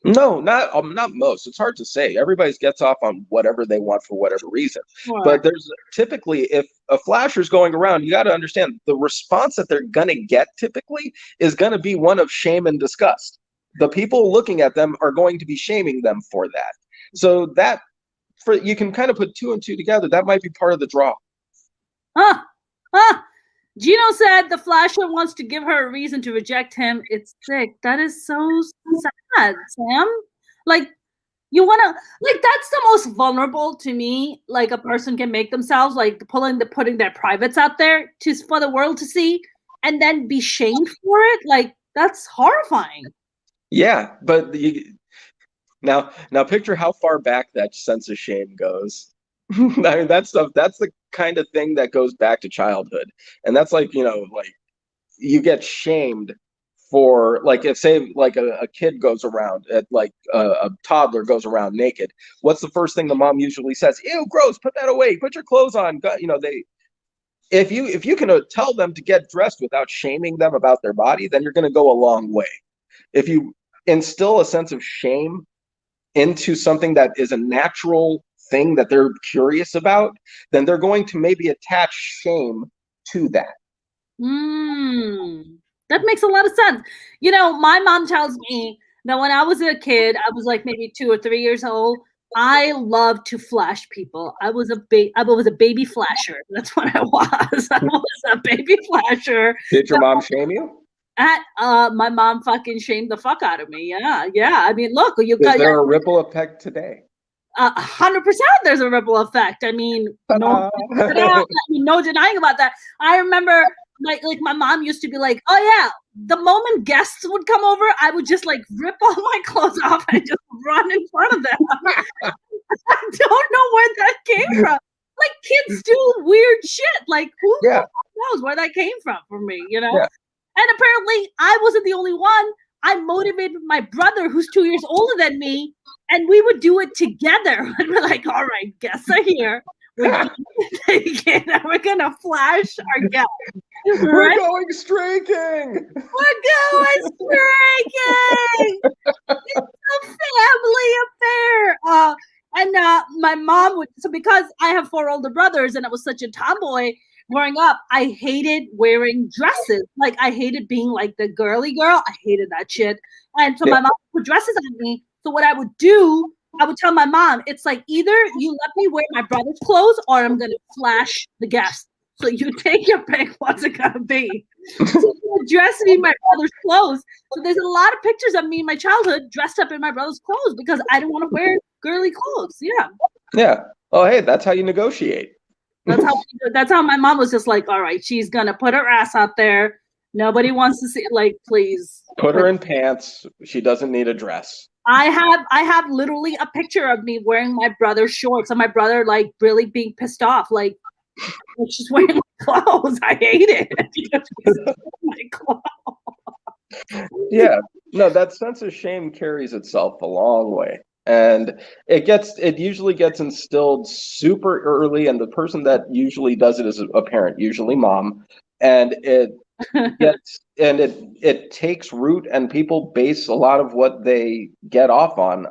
No, not most. It's hard to say. Everybody gets off on whatever they want for whatever reason. Sure. But there's typically, if a flasher's going around, you got to understand the response that they're going to get typically is going to be one of shame and disgust. The people looking at them are going to be shaming them for that. So you can kind of put two and two together. That might be part of the draw. Gino said the flasher wants to give her a reason to reject him. It's sick. That is so sad, Sam. Like, you want to, like, that's the most vulnerable to me, like, a person can make themselves, like, putting their privates out there for the world to see and then be shamed for it. Like, that's horrifying. Yeah, but now picture how far back that sense of shame goes. I mean, that's the kind of thing that goes back to childhood. And that's like, like you get shamed for, like, if say like a kid goes around at like a toddler goes around naked. What's the first thing the mom usually says? Ew, gross, put that away, put your clothes on. They, if you can tell them to get dressed without shaming them about their body, then you're going to go a long way. If you instill a sense of shame into something that is a natural thing that they're curious about, then they're going to maybe attach shame to that. That makes a lot of sense. My mom tells me that when I was a kid, I was like maybe 2 or 3 years old. I loved to flash people. I was a baby flasher. That's what I was. I was a baby flasher. Did your mom shame you? My mom fucking shamed the fuck out of me. Yeah. I mean, look, is there a ripple effect today? 100%. There's a ripple effect. I mean, no denying about that. I remember, like my mom used to be like, "Oh yeah," the moment guests would come over, I would just like rip all my clothes off and just run in front of them. I don't know where that came from. Like, kids do weird shit. Like, who knows where that came from for me? Yeah. And apparently, I wasn't the only one. I motivated my brother, who's 2 years older than me, and we would do it together. And we're like, all right, guests are here. We're gonna flash our guests. We're going streaking. We're going streaking. It's a family affair. And my mom would, so because I have 4 older brothers and I was such a tomboy growing up, I hated wearing dresses. Like, I hated being like the girly girl. I hated that shit. And so my mom put dresses on me. So what I would do, I would tell my mom, it's like, either you let me wear my brother's clothes or I'm going to flash the guests. So you take your pick. What's it going to be? So she would dress me in my brother's clothes. So there's a lot of pictures of me in my childhood dressed up in my brother's clothes because I didn't want to wear girly clothes. Yeah. Yeah. Oh, hey, that's how you negotiate. That's how my mom was just like, all right, she's gonna put her ass out there. Nobody wants to see it. Like, please put her in pants. She doesn't need a dress. I have literally a picture of me wearing my brother's shorts and my brother like really being pissed off. Like, she's wearing my clothes. I hate it. My clothes. Yeah. No, that sense of shame carries itself a long way. And it usually gets instilled super early, and the person that usually does it is a parent, usually mom, and it takes root, and people base a lot of what they get off on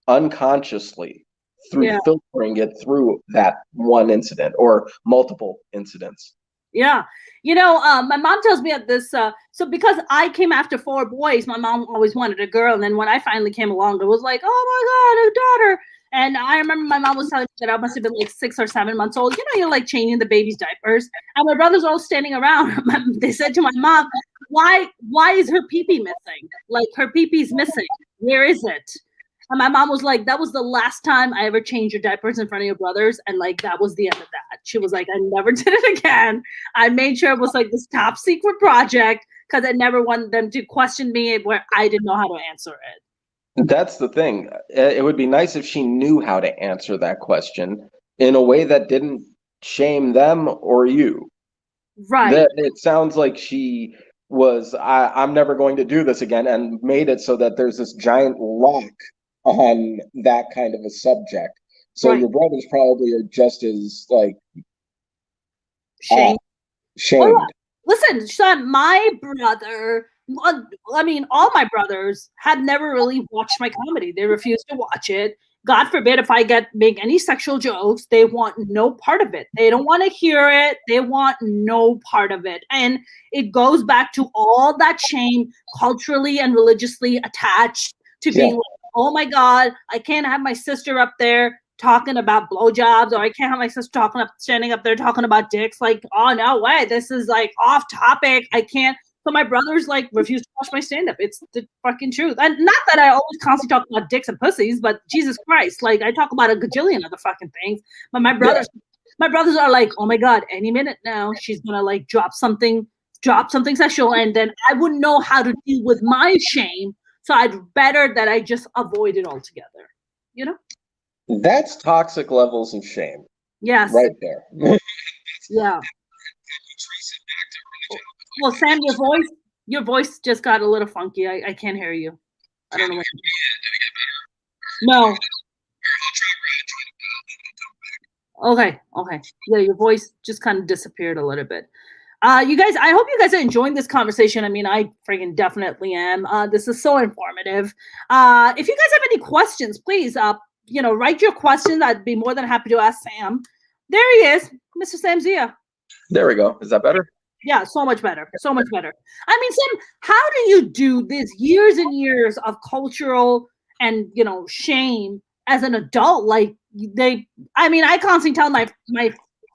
unconsciously through filtering it through that one incident or multiple incidents. Yeah. My mom tells me at this, so because I came after 4 boys, my mom always wanted a girl. And then when I finally came along, it was like, oh my God, a daughter. And I remember my mom was telling me that I must have been like 6 or 7 months old. You're like changing the baby's diapers. And my brothers all standing around. They said to my mom, why is her pee-pee missing? Like, her pee-pee's missing. Where is it? And my mom was like, that was the last time I ever changed your diapers in front of your brothers. And like, that was the end of that. She was like, I never did it again. I made sure it was like this top secret project because I never wanted them to question me where I didn't know how to answer it. That's the thing. It would be nice if she knew how to answer that question in a way that didn't shame them or you. Right. It sounds like she was, I'm never going to do this again, and made it so that there's this giant lock on that kind of a subject. So your brothers probably are just as like shamed. Oh, listen, Sean, my brother, I mean, all my brothers had never really watched my comedy. They refused to watch it. God forbid if I make any sexual jokes, they want no part of it. They don't want to hear it. They want no part of it. And it goes back to all that shame culturally and religiously attached to being like, oh my God, I can't have my sister up there talking about blowjobs, or I can't have my sister standing up there talking about dicks. Like, oh no way, this is like off topic. I can't. So my brothers like refuse to watch my stand-up. It's the fucking truth. And not that I always constantly talk about dicks and pussies, but Jesus Christ, like I talk about a gajillion other fucking things. But my brothers are like, oh my God, any minute now she's gonna like drop something sexual, and then I wouldn't know how to deal with my shame. So I'd better that I just avoid it altogether. You know? That's toxic levels of shame. Yes. Right there. Yeah. Well, Sam, your voice just got a little funky. I can't hear you. I don't know what. No. Okay. Yeah, your voice just kind of disappeared a little bit. You guys, I hope you guys are enjoying this conversation. I mean, I freaking definitely am. This is so informative. If you guys have any questions, please, write your questions. I'd be more than happy to ask Sam. There he is, Mr. Sam Zia. There we go. Is that better? Yeah, so much better. So much better. I mean, Sam, how do you do this years and years of cultural and, shame as an adult? Like I constantly tell my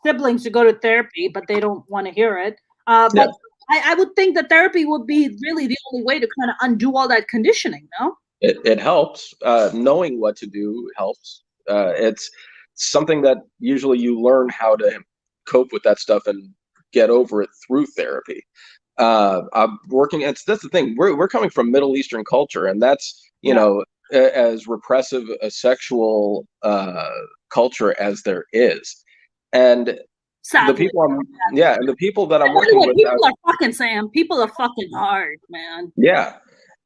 siblings to go to therapy, but they don't want to hear it. But I would think that therapy would be really the only way to kind of undo all that conditioning, no? It helps. Knowing what to do helps. It's something that usually you learn how to cope with that stuff and get over it through therapy. I'm working. That's the thing. We're coming from Middle Eastern culture, and that's as repressive a sexual culture as there is. And Sadly. the people that I'm working with. People are fucking Sam. People are fucking hard, man. Yeah.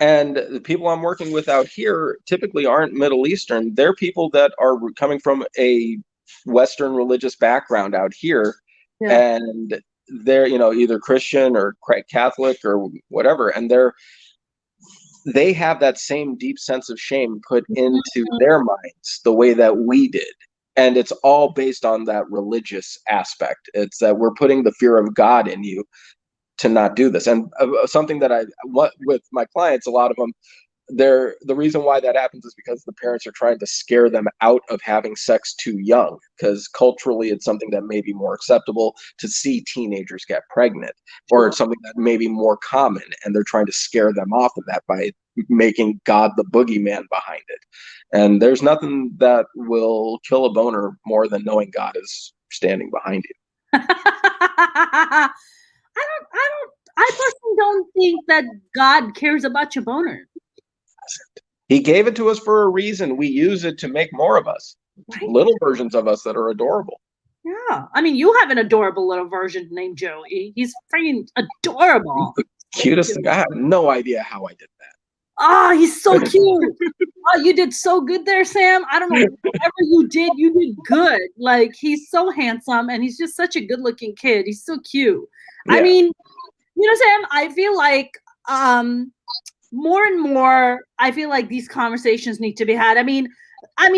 And the people I'm working with out here typically aren't Middle Eastern. They're people that are coming from a Western religious background out here. Yeah. And they're, either Christian or Catholic or whatever. And they have that same deep sense of shame put into their minds the way that we did. And it's all based on that religious aspect. It's that we're putting the fear of God in you to not do this. And something that with my clients, a lot of them, the reason why that happens is because the parents are trying to scare them out of having sex too young, because culturally it's something that may be more acceptable to see teenagers get pregnant, or it's something that may be more common, and they're trying to scare them off of that by making God the boogeyman behind it. And there's nothing that will kill a boner more than knowing God is standing behind you. I personally don't think that God cares about your boner. He gave it to us for a reason. We use it to make more of us, right? Little versions of us that are adorable. Yeah. I mean, you have an adorable little version named Joey. He's freaking adorable. The cutest thing. I have no idea how I did that. Oh, he's so cute. Oh, you did so good there, Sam. I don't know. Whatever you did good. Like, he's so handsome, and he's just such a good-looking kid. He's so cute. Yeah. I mean, Sam, I feel like more and more, I feel like these conversations need to be had. I mean,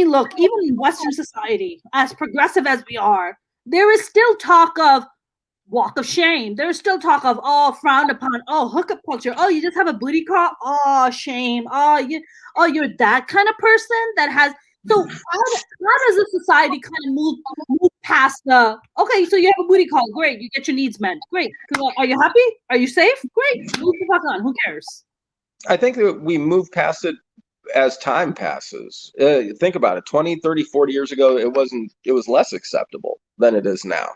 look, even in Western society, as progressive as we are, there is still talk of walk of shame. There's still talk of, frowned upon. Hookup culture. You just have a booty call. Shame. You're that kind of person that has. So how does the society kind of move past the, okay, so you have a booty call. Great. You get your needs met. Great. Are you happy? Are you safe? Great. Move the fuck on. Who cares? I think that we move past it as time passes. Think about it. 20, 30, 40 years ago, it was less acceptable than it is now.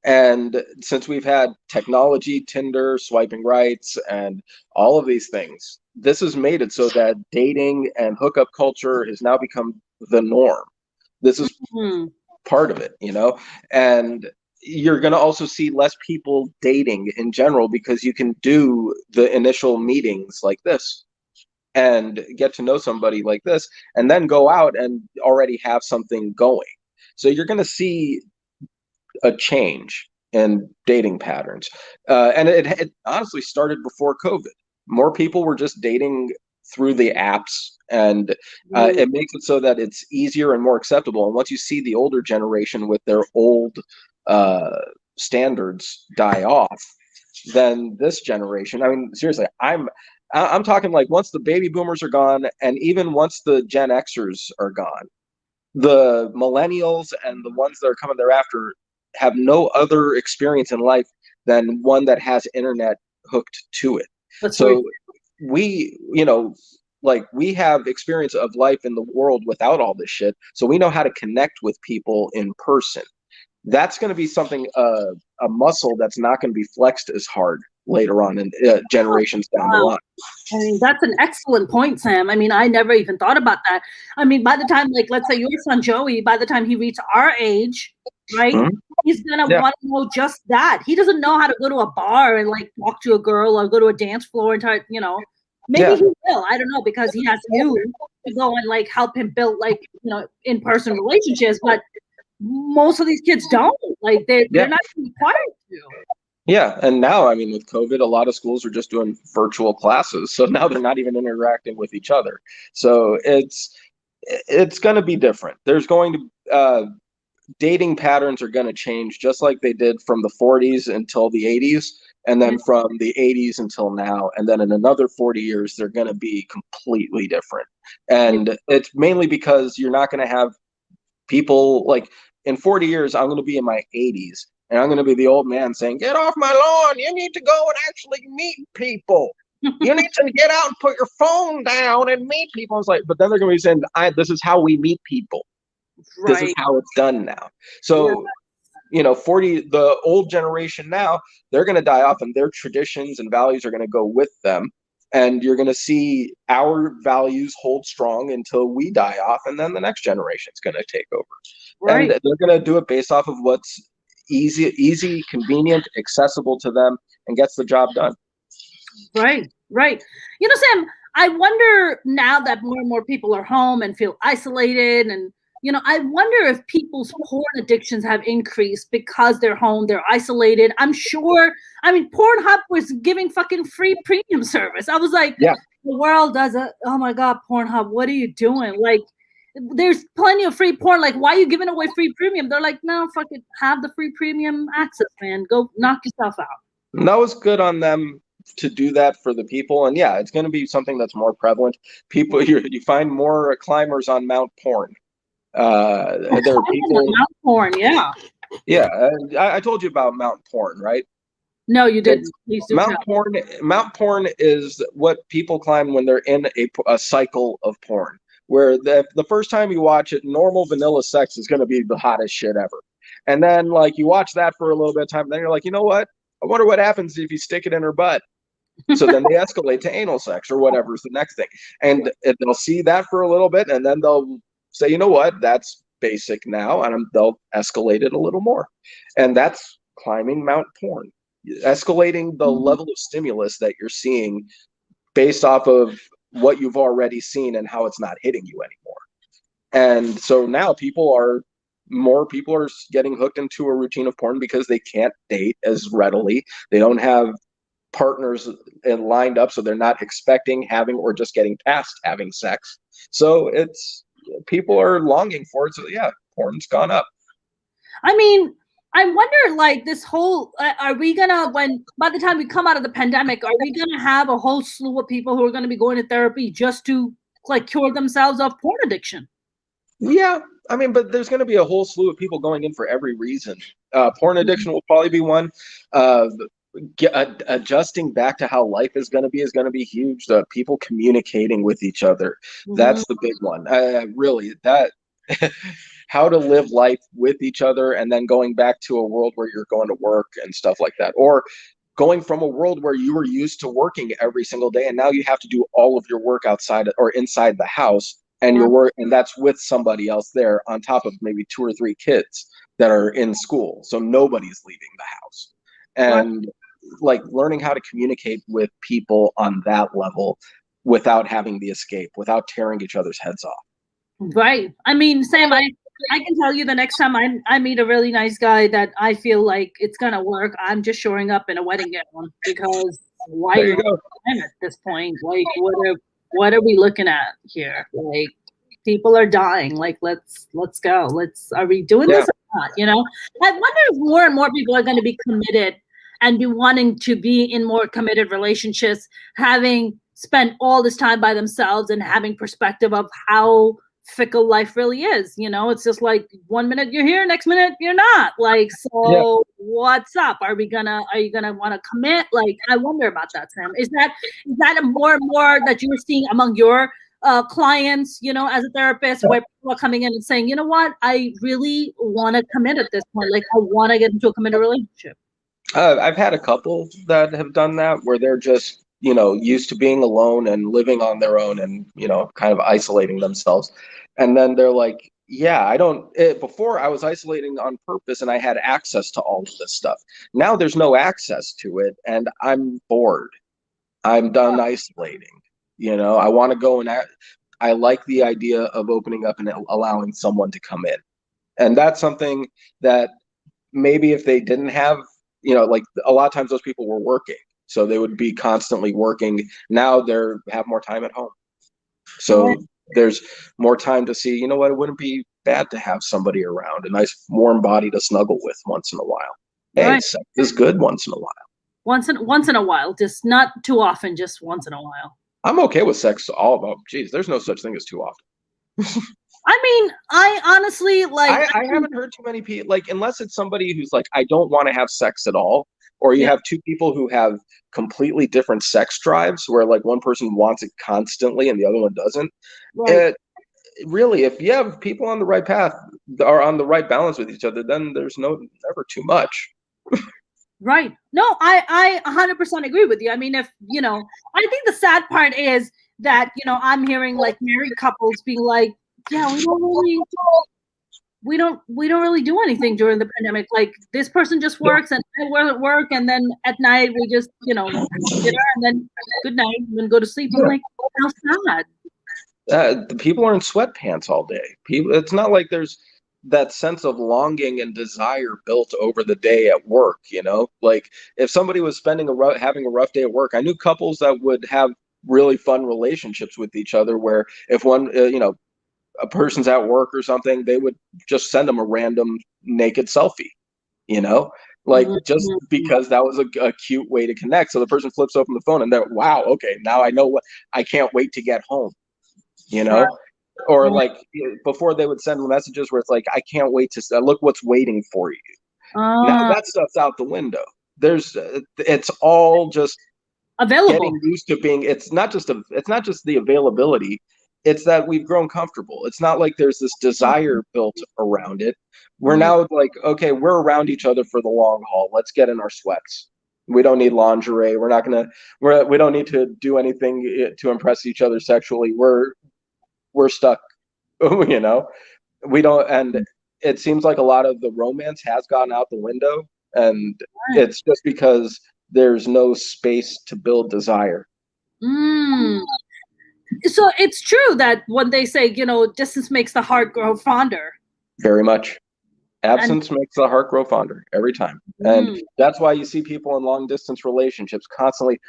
And since we've had technology, Tinder, swiping rights, and all of these things, this has made it so that dating and hookup culture has now become the norm. This is part of it, and you're going to also see less people dating in general, because you can do the initial meetings like this and get to know somebody like this and then go out and already have something going. So you're going to see a change in dating patterns. And it honestly started before COVID. More people were just dating through the apps, and it makes it so that it's easier and more acceptable. And once you see the older generation with their old standards die off, then this generation, I mean, seriously, I'm talking like once the baby boomers are gone, and even once the Gen Xers are gone, the millennials and the ones that are coming thereafter have no other experience in life than one that has internet hooked to it. That's very So we, like we have experience of life in the world without all this shit. So we know how to connect with people in person. That's going to be something, a muscle that's not going to be flexed as hard later on in generations down the wow. line. I mean, that's an excellent point, Sam. I mean, I never even thought about that. I mean, by the time, like, let's say your son Joey, by the time he reaches our age, right, Mhm. he's gonna Yeah. want to know just that. He doesn't know how to go to a bar and like talk to a girl or go to a dance floor and try, maybe Yeah. he will. I don't know because he has you to go and like help him build like in-person relationships. But most of these kids don't. Like they're Yeah. not required to. Yeah, and now, I mean, with COVID, a lot of schools are just doing virtual classes, so now they're not even interacting with each other. So it's going to be different. There's going to dating patterns are going to change, just like they did from the 40s until the 80s, and then from the 80s until now, and then in another 40 years, they're going to be completely different. And it's mainly because you're not going to have people like in 40 years, I'm going to be in my 80s. And I'm going to be the old man saying, "Get off my lawn. You need to go and actually meet people. You need to get out and put your phone down and meet people." It's like, but then they're going to be saying, "This is how we meet people. This is Right. how it's done now." So, 40, the old generation now, they're going to die off and their traditions and values are going to go with them. And you're going to see our values hold strong until we die off. And then the next generation is going to take over. And Right. they're going to do it based off of what's easy, convenient, accessible to them, and gets the job done. Right, right. Sam, I wonder now that more and more people are home and feel isolated, and I wonder if people's porn addictions have increased because they're home, they're isolated. I'm sure. I mean, Pornhub was giving fucking free premium service. I was like, Yeah. the world does it. Oh my god, Pornhub, what are you doing? Like, there's plenty of free porn. Like, why are you giving away free premium? They're like, no, fuck it, have the free premium access, man. Go knock yourself out. And that was good on them to do that for the people. And yeah, it's going to be something that's more prevalent. People, you find more climbers on Mount Porn. There are people. Mount porn, yeah. Yeah, I told you about Mount Porn, right? No, you didn't. It's Please do Mount tell. Porn. Mount Porn is what people climb when they're in a cycle of porn, where the first time you watch it, normal vanilla sex is going to be the hottest shit ever. And then like you watch that for a little bit of time, then you're like, you know what? I wonder what happens if you stick it in her butt. So then they escalate to anal sex or whatever is the next thing. And they'll see that for a little bit, and then they'll say, you know what, that's basic now, and they'll escalate it a little more. And that's climbing Mount Porn, escalating the level of stimulus that you're seeing based off of what you've already seen and how it's not hitting you anymore. And so now more people are getting hooked into a routine of porn because they can't date as readily. They don't have partners lined up, so they're not expecting, having, or just getting past having sex. So people are longing for it. So yeah, porn's gone up. I mean, I wonder, like, this whole, are we gonna, by the time we come out of the pandemic, are we gonna have a whole slew of people who are gonna be going to therapy just to, like, cure themselves of porn addiction? Yeah, I mean, but there's going to be a whole slew of people going in for every reason. Porn addiction will probably be one. Uh, Adjusting back to how life is going to be huge. The people communicating with each other, that's the big one. Really, that how to live life with each other, and then going back to a world where you're going to work and stuff like that, or going from a world where you were used to working every single day, and now you have to do all of your work outside or inside the house, and your work, and that's with somebody else there on top of maybe 2 or 3 kids that are in school, so nobody's leaving the house. And like learning how to communicate with people on that level without having the escape, without tearing each other's heads off. Right. I mean, Sam, I can tell you the next time I meet a really nice guy that I feel like it's gonna work, I'm just showing up in a wedding gown, because why There you go. at this point? Like, what are we looking at here? Like, people are dying. Like, let's go. Are we doing this or not? I wonder if more and more people are going to be committed and be wanting to be in more committed relationships, having spent all this time by themselves and having perspective of how fickle life really is. It's just like 1 minute you're here, next minute you're not. Like, Yeah. so what's up? Are you gonna want to commit? Like, I wonder about that, Sam. Is that a more and more that you're seeing among your clients, as a therapist, where people are coming in and saying, you know what, I really want to commit at this point. Like, I want to get into a committed relationship. I've had a couple that have done that where they're just, used to being alone and living on their own and, kind of isolating themselves. And then they're like, yeah, before I was isolating on purpose and I had access to all of this stuff. Now there's no access to it and I'm bored. I'm done isolating. I want to go and I like the idea of opening up and allowing someone to come in. And that's something that maybe if they didn't have, like a lot of times those people were working, so they would be constantly working. Now have more time at home, so there's more time to see, what, it wouldn't be bad to have somebody around, a nice warm body to snuggle with once in a while. Hey, sex is good once in a while. Once in a while, just not too often, just once in a while. I'm okay with sex all about. Geez, there's no such thing as too often. I mean, I honestly like. I haven't heard too many people, like, unless it's somebody who's like, I don't want to have sex at all, or you have two people who have completely different sex drives, where like one person wants it constantly and the other one doesn't. Right. Really, if you have people on the right path or on the right balance with each other, then there's never too much. Right. No, I 100% agree with you. I mean, if I think the sad part is that I'm hearing like married couples being like, yeah, we don't really do anything during the pandemic. Like, this person just works and I work, and then at night we just dinner and then good night and then go to sleep. I'm like, how sad. The people are in sweatpants all day. It's not like there's that sense of longing and desire built over the day at work. Like if somebody was having a rough day at work, I knew couples that would have really fun relationships with each other, where if one a person's at work or something, they would just send them a random naked selfie, like just because that was a cute way to connect. So the person flips open the phone and they're, wow, okay, now I know what I can't wait to get home, Sure. Or like before they would send messages where it's like, I can't wait to look what's waiting for you. Now that stuff's out the window. It's all just available. Getting used to being. It's not just the availability. It's that we've grown comfortable. It's not like there's this desire built around it. We're now like, okay, we're around each other for the long haul. Let's get in our sweats. We don't need lingerie. We don't need to do anything to impress each other sexually. We're stuck, we don't, and it seems like a lot of the romance has gone out the window, and it's just because there's no space to build desire. So it's true that when they say, distance makes the heart grow fonder. Very much. Absence makes the heart grow fonder every time. And that's why you see people in long distance relationships constantly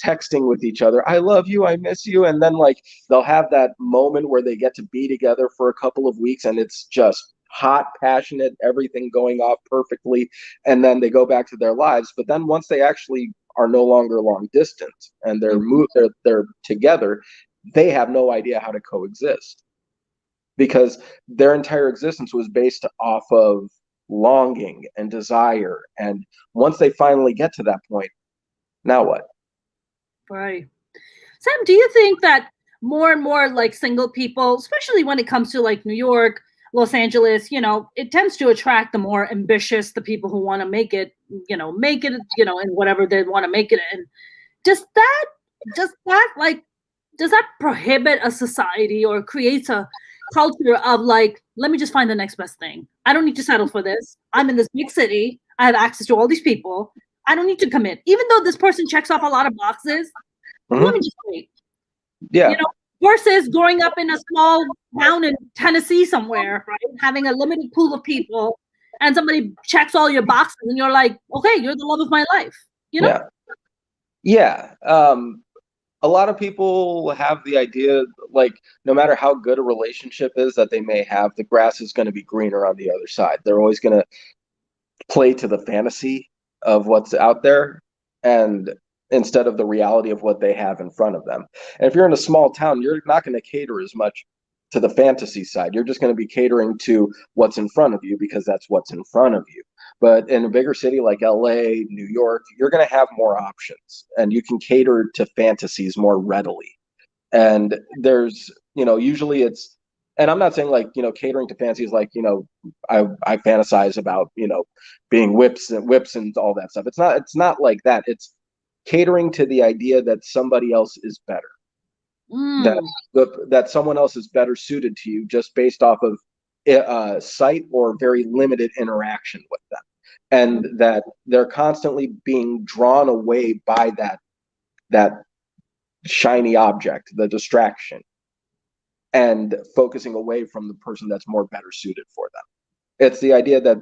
texting with each other. I love you. I miss you. And then like they'll have that moment where they get to be together for a couple of weeks and it's just hot, passionate, everything going off perfectly. And then they go back to their lives. But then once they actually are no longer long distance and they're together, they have no idea how to coexist, because their entire existence was based off of longing and desire. And once they finally get to that point, now what? Right. Sam, do you think that more and more like single people, especially when it comes to like New York, Los Angeles, it tends to attract the more ambitious, the people who want to make it, in whatever they want to make it in. Does that prohibit a society or creates a culture of like, let me just find the next best thing. I don't need to settle for this. I'm in this big city. I have access to all these people. I don't need to commit. Even though this person checks off a lot of boxes, let me just wait. Yeah. Versus growing up in a small town in Tennessee somewhere, right? Having a limited pool of people and somebody checks all your boxes and you're like, okay, you're the love of my life. Yeah. A lot of people have the idea, like, no matter how good a relationship is that they may have, the grass is going to be greener on the other side. They're always going to play to the fantasy of what's out there, and instead of the reality of what they have in front of them. And if you're in a small town, you're not going to cater as much to the fantasy side. You're just going to be catering to what's in front of you because that's what's in front of you. But in a bigger city like LA, New York, you're going to have more options and you can cater to fantasies more readily. And there's, usually it's, and I'm not saying like, catering to fantasies like, I fantasize about, being whips and all that stuff. It's not like that. It's catering to the idea that somebody else is better. That someone else is better suited to you just based off of sight or very limited interaction with them, and that they're constantly being drawn away by that shiny object, the distraction, and focusing away from the person that's more better suited for them. It's the idea that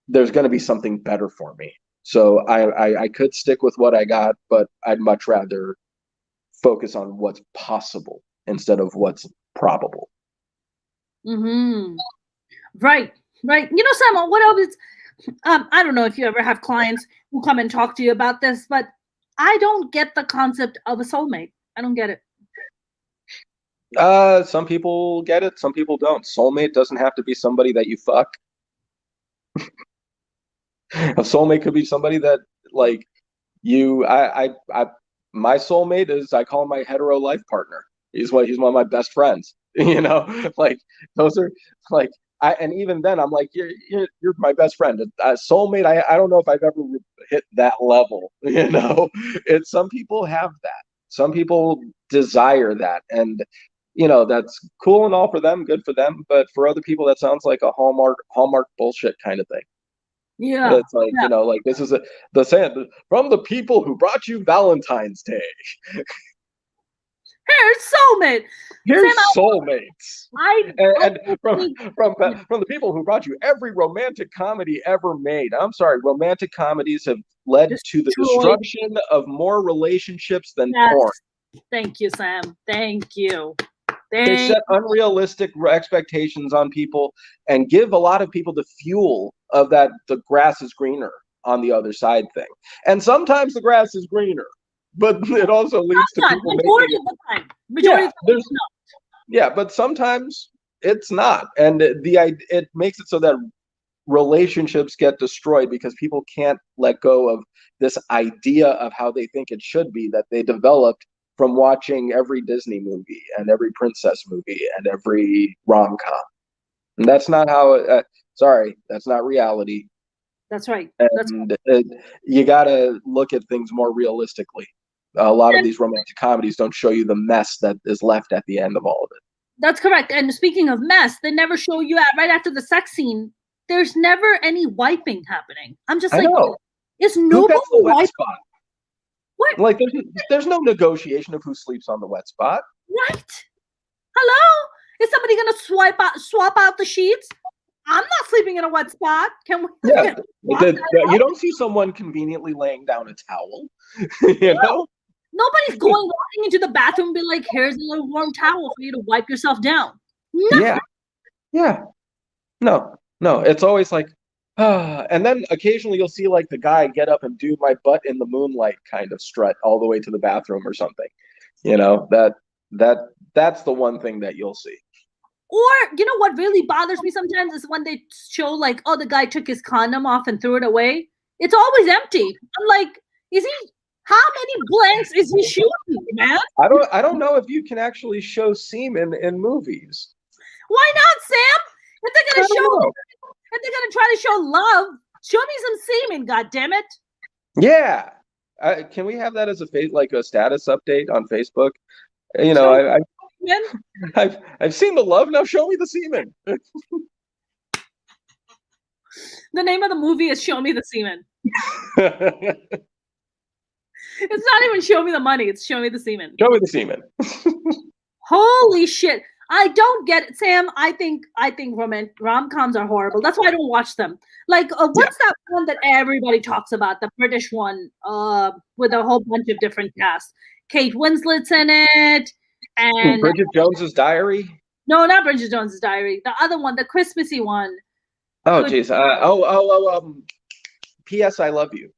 there's going to be something better for me. So I could stick with what I got, but I'd much rather focus on what's possible instead of what's probable. Mm-hmm. Right. Sam, what else? I don't know if you ever have clients who come and talk to you about this, but I don't get the concept of a soulmate. I don't get it. Some people get it, some people don't. Soulmate doesn't have to be somebody that you fuck. A soulmate could be somebody that like you. My soulmate is, I call him my hetero life partner. He's one of my best friends. Like those are like and even then I'm like you're my best friend. Soulmate, I don't know if I've ever hit that level. It's some people have that. Some people desire that, and that's cool and all for them, good for them. But for other people, that sounds like a Hallmark bullshit kind of thing. Yeah. It's like, like this is the saying from the people who brought you Valentine's Day. Here's soulmate. Here's soulmates. And from the people who brought you every romantic comedy ever made. I'm sorry, romantic comedies have led to the destruction of more relationships than porn. Thank you, Sam. Thank you. They set unrealistic expectations on people and give a lot of people the fuel of that the grass is greener on the other side thing. And sometimes the grass is greener, but it also leads to people majority of the time. Majority of the time, it's not. Yeah, but sometimes it's not. And it makes it so that relationships get destroyed because people can't let go of this idea of how they think it should be that they developed from watching every Disney movie and every princess movie and every rom-com. And that's not how that's not reality. That's right. And you got to look at things more realistically. A lot of these romantic comedies don't show you the mess that is left at the end of all of it. That's correct. And speaking of mess, they never show you right after the sex scene, there's never any wiping happening. I'm just like, is nobody wiping? What? Like there's no negotiation of who sleeps on the wet spot. Right? Hello? Is somebody gonna swap out the sheets? I'm not sleeping in a wet spot. Can we? Yeah, you don't see someone conveniently laying down a towel. know? Nobody's walking into the bathroom and be like, here's a little warm towel for you to wipe yourself down. Nothing. Yeah. No. It's always like, and then occasionally you'll see like the guy get up and do my butt in the moonlight kind of strut all the way to the bathroom or something. That's the one thing that you'll see. Or, what really bothers me sometimes is when they show like, oh, the guy took his condom off and threw it away. It's always empty. I'm like, how many blanks is he shooting, man? I don't know if you can actually show semen in movies. Why not, Sam? If they're gonna try to show love, show me some semen, goddammit. Yeah. Can we have that as a status update on Facebook? I've seen the love, now show me the semen. The name of the movie is Show Me the Semen. It's not even Show Me the Money, it's Show Me the Semen. Show me the semen. Holy shit. I don't get it, Sam. I think rom-coms are horrible. That's why I don't watch them. Like, what's that one that everybody talks about? The British one, with a whole bunch of different casts. Kate Winslet's in it, and Bridget Jones's Diary. No, not Bridget Jones's Diary. The other one, the Christmassy one. Oh, jeez. P.S. I Love You.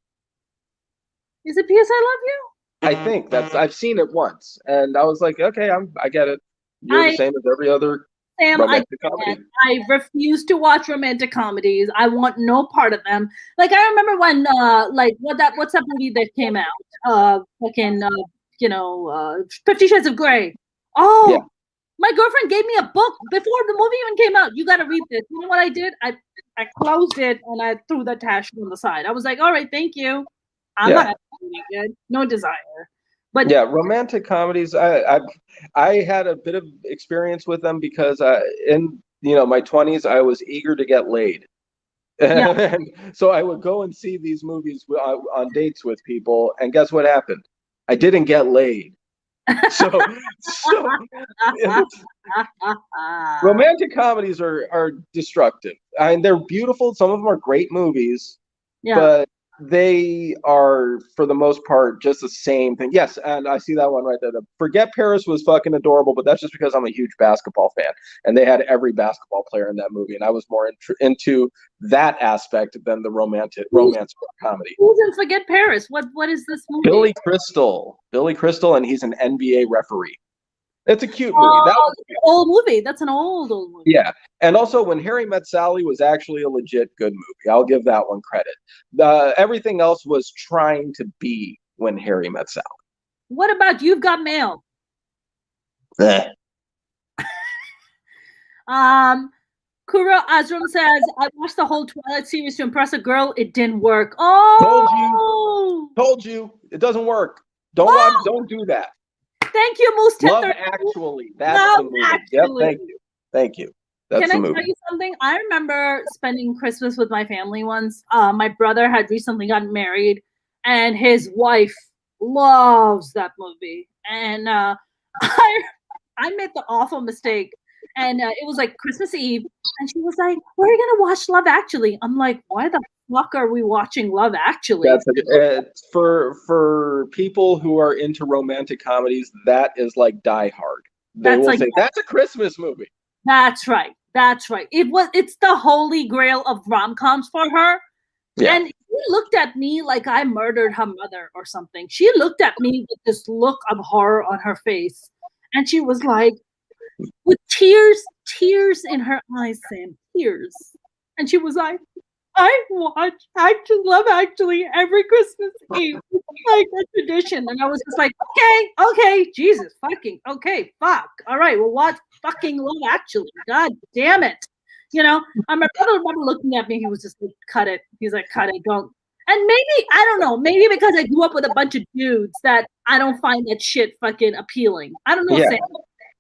Is it P.S. I Love You? I think I've seen it once, and I was like, okay, I get it. You're the same as every other Sam, romantic comedy. I refuse to watch romantic comedies. I want no part of them. Like I remember when what's that movie that came out? Fucking 50 Shades of Grey. Oh, Yeah. my girlfriend gave me a book before the movie even came out. You got to read this. You know what I did? I closed it and I threw the trash on the side. I was like, all right, thank you. I'm not good. No desire. But yeah, romantic comedies. I had a bit of experience with them because in my 20s I was eager to get laid, and so I would go and see these movies on dates with people, and guess what happened? I didn't get laid. So romantic comedies are destructive. I mean, they're beautiful. Some of them are great movies, but they are, for the most part, just the same thing. Yes, and I see that one right there. Forget Paris was fucking adorable, but that's just because I'm a huge basketball fan, and they had every basketball player in that movie, and I was more into that aspect than the romance comedy. Who's in Forget Paris? What is this movie? Billy Crystal, and he's an NBA referee. It's a cute movie. That was an old movie. That's an old movie. Yeah. And also When Harry Met Sally was actually a legit good movie. I'll give that one credit. Everything else was trying to be When Harry Met Sally. What about You've Got Mail? Kura Azram says, I watched the whole Twilight series to impress a girl. It didn't work. Oh, told you. It doesn't work. Don't do that. Thank you, Moose. Love Actually. That's the movie. Actually. Yep, thank you. That's Can I tell you something? I remember spending Christmas with my family once. My brother had recently gotten married, and his wife loves that movie. And I made the awful mistake. And it was like Christmas Eve, and she was like, "We're gonna watch Love Actually." I'm like, "Why the fuck are we watching Love Actually?" For people who are into romantic comedies, that is like Die Hard. They will say that's a Christmas movie. That's right. It's the holy grail of rom-coms for her. Yeah. And she looked at me like I murdered her mother or something. She looked at me with this look of horror on her face, and she was like, with tears in her eyes, Sam, tears. And she was like, I watch Love Actually every Christmas Eve. It's like a tradition. And I was just like, okay, Jesus, fucking, okay, fuck. All right, well, watch fucking Love Actually. God damn it. My brother remember looking at me. He was just like, cut it. He's like, cut it, don't. And maybe, I don't know, maybe because I grew up with a bunch of dudes that I don't find that shit fucking appealing. I don't know, Sam.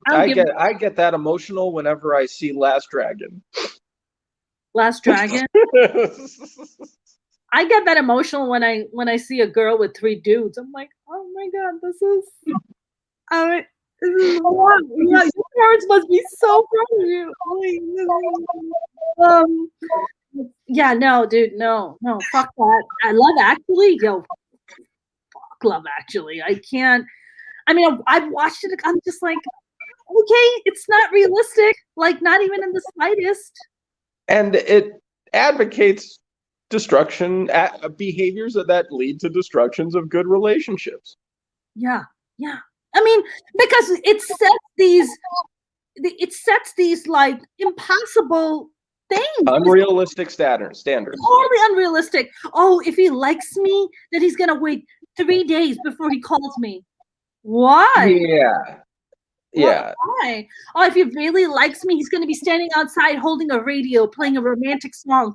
I get that emotional whenever I see Last Dragon. Last Dragon? I get that emotional when I see a girl with 3 dudes. I'm like, oh my god, this is a lot. Yeah, your parents must be so proud of you. Yeah, no, dude, no, fuck that. I Love Actually, fuck Love Actually. I can't. I mean, I've watched it. I'm just like, okay, it's not realistic, like not even in the slightest. And it advocates destruction, behaviors that lead to destructions of good relationships. Yeah. I mean, because it sets these like impossible things. Unrealistic standards. Totally unrealistic. Oh, if he likes me, then he's gonna wait 3 days before he calls me. Why? Yeah. Why? Oh, if he really likes me, he's going to be standing outside holding a radio, playing a romantic song.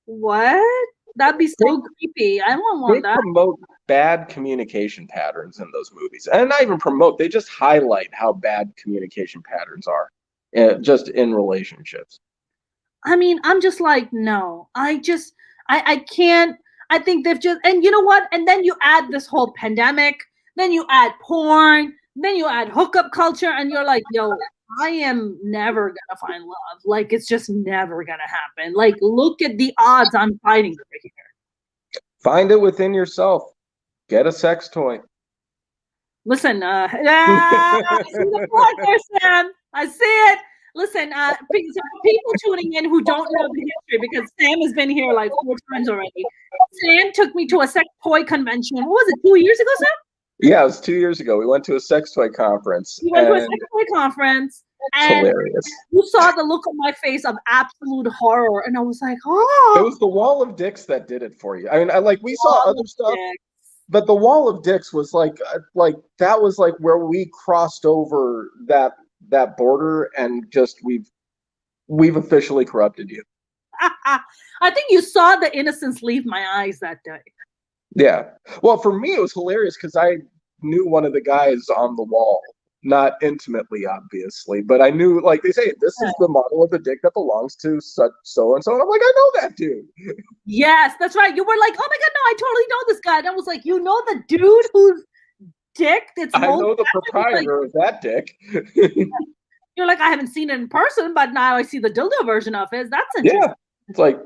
What? That'd be so creepy. I don't want that. They promote bad communication patterns in those movies. And not even promote, they just highlight how bad communication patterns are just in relationships. I mean, I'm just like, no. I can't. I think they've just, and you know what? And then you add this whole pandemic, then you add porn, then you add hookup culture, and you're like, yo, I am never gonna find love. Like, it's just never gonna happen. Like, look at the odds I'm fighting over here. Find it within yourself. Get a sex toy. Listen, I see the plug there, Sam. I see it. Listen, people tuning in who don't know the history, because Sam has been here like 4 times already. Sam took me to a sex toy convention. What was it, 2 years ago, Sam? Yeah, it was 2 years ago. We went to a sex toy conference. And hilarious. you saw the look on my face of absolute horror, and I was like, It oh. was the wall of dicks that did it for you. I mean, we saw Wall other of stuff, dicks. but the wall of dicks was like that was like where we crossed over that border, and just we've officially corrupted you. I think you saw the innocence leave my eyes that day. Yeah. Well, for me, it was hilarious because I knew one of the guys on the wall, not intimately, obviously, but I knew, like they say, this is the model of the dick that belongs to such so and so. And I'm like, I know that dude. Yes, that's right. You were like, oh my God, no, I totally know this guy. And I was like, you know the dude whose dick that's I know the proprietor of that dick. You're like, I haven't seen it in person, but now I see the dildo version of it. That's interesting. Yeah. It's like,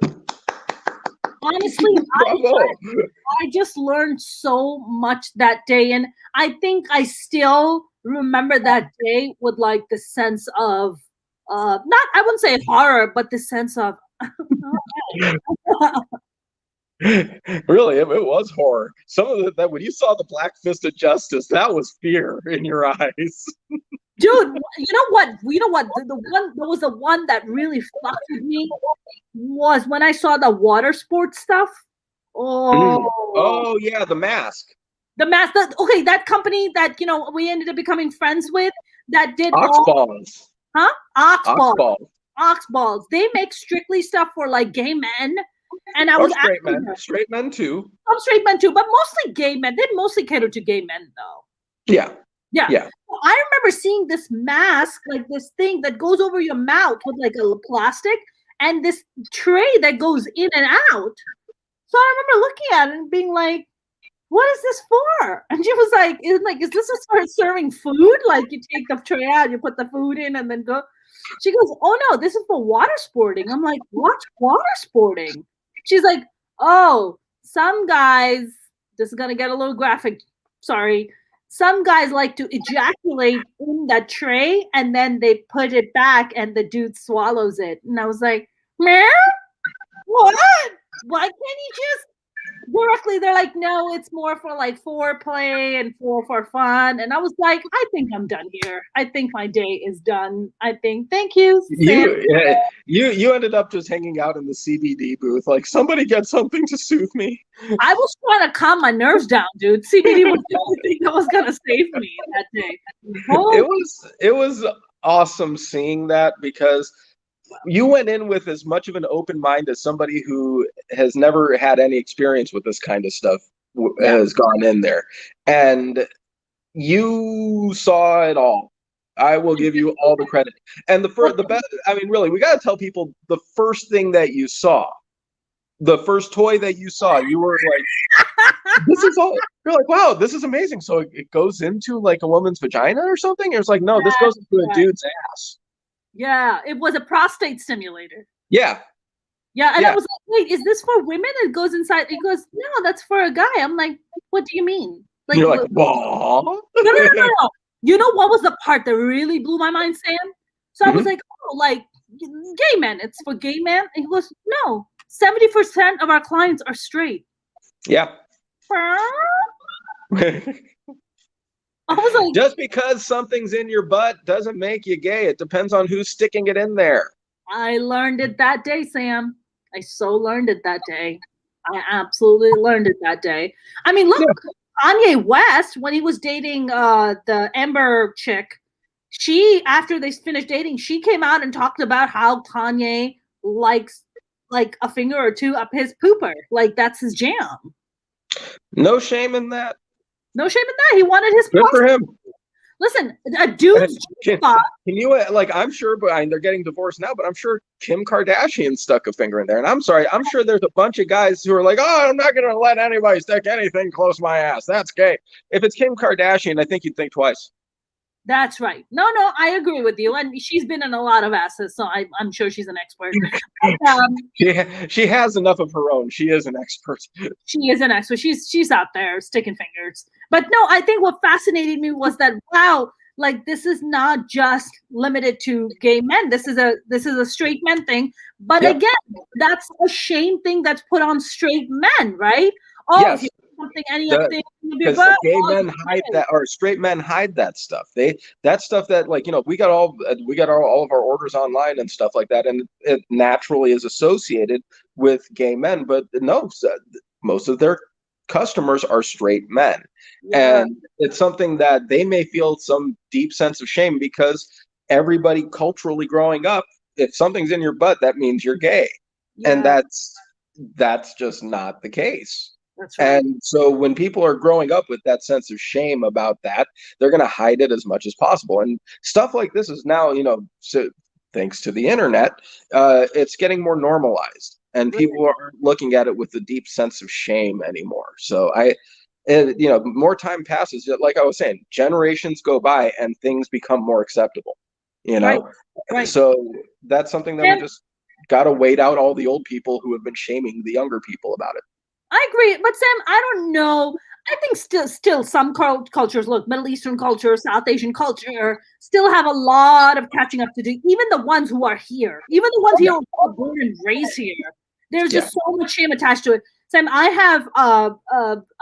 honestly, I just learned so much that day. And I think I still remember that day with like the sense of, I wouldn't say horror, but the sense of, really, it was horror. Some of that, when you saw the Black Fist of Justice, that was fear in your eyes. Dude, you know what? The one that really fucked with me was when I saw the water sports stuff. Oh yeah, the mask. The mask. Okay, that company that we ended up becoming friends with that did Oxballs. Huh? Oxballs. Oxballs. They make strictly stuff for like gay men. And I was straight men. Straight men too. Some straight men too, but mostly gay men. They mostly cater to gay men though. Yeah. Yeah. I remember seeing this mask, like this thing that goes over your mouth with like a plastic, and this tray that goes in and out. So I remember looking at it and being like, what is this for? And she was like, is this for serving food? Like you take the tray out, you put the food in and then go. She goes, oh no, this is for water sporting. I'm like, what's water sporting? She's like, oh, some guys, this is going to get a little graphic. Sorry. Some guys like to ejaculate in that tray and then they put it back and the dude swallows it. And I was like, man, what? Why can't he just directly? They're like, no, it's more for like foreplay and for fun. And I was like, I think I'm done here. I think my day is done. Thank you, Sam. You ended up just hanging out in the CBD booth. Like, somebody get something to soothe me. I was trying to calm my nerves down, dude. CBD was the only thing that was gonna save me that day. It was awesome seeing that, because you went in with as much of an open mind as somebody who has never had any experience with this kind of stuff has gone in there, and you saw it all. I will give you all the credit. And the best, I mean, really, we got to tell people the first thing that you saw, the first toy that you saw, you were like, this is all, you're like, wow, this is amazing. So it goes into like a woman's vagina or something? It was like, no, this goes into a dude's ass. Yeah, it was a prostate stimulator. Yeah. Yeah, and I was like, wait, is this for women? It goes inside. It goes, no, that's for a guy. I'm like, what do you mean? Like, you're like, whoa. No. You know what was the part that really blew my mind, Sam? So I was like, oh, like gay men. It's for gay men. And he goes, no, 70% of our clients are straight. Yeah. I was like, just because something's in your butt doesn't make you gay. It depends on who's sticking it in there. I learned it that day, Sam. I so learned it that day. I absolutely learned it that day. I mean, look, Kanye West, when he was dating the Amber chick, after they finished dating, she came out and talked about how Kanye likes like a finger or two up his pooper. Like, that's his jam. No shame in that. No shame in that. He wanted his good for him. Listen, a dude's can you like, I'm sure, but they're getting divorced now, but I'm sure Kim Kardashian stuck a finger in there. And I'm sorry, I'm sure there's a bunch of guys who are like, oh, I'm not gonna let anybody stick anything close to my ass. That's gay. If it's Kim Kardashian, I think you'd think twice. That's right. No, I agree with you. And she's been in a lot of asses, so I'm sure she's an expert. She has enough of her own. She is an expert. She is an expert. She's out there sticking fingers. But no, I think what fascinated me was that, wow, like this is not just limited to gay men. This is a straight men thing. But again, that's a shame thing that's put on straight men, right? Oh, if you something, anything of your Because butt. gay men hide that, or straight men hide that stuff. That stuff that, like, we got all of our orders online and stuff like that, and it naturally is associated with gay men. But no, most of their customers are straight men, and it's something that they may feel some deep sense of shame because everybody culturally growing up, if something's in your butt, that means you're gay, and that's just not the case. That's right. And so when people are growing up with that sense of shame about that, they're going to hide it as much as possible. And stuff like this is now, so thanks to the internet, it's getting more normalized, and people aren't looking at it with a deep sense of shame anymore. So more time passes, like I was saying, generations go by and things become more acceptable, Right. So that's something that we just got to wait out all the old people who have been shaming the younger people about it. I agree, but Sam, I don't know. I think still some cultures, look, Middle Eastern culture, South Asian culture, still have a lot of catching up to do. Even the ones who are here, even the ones here who are born and raised here, there's just so much shame attached to it. Sam, I have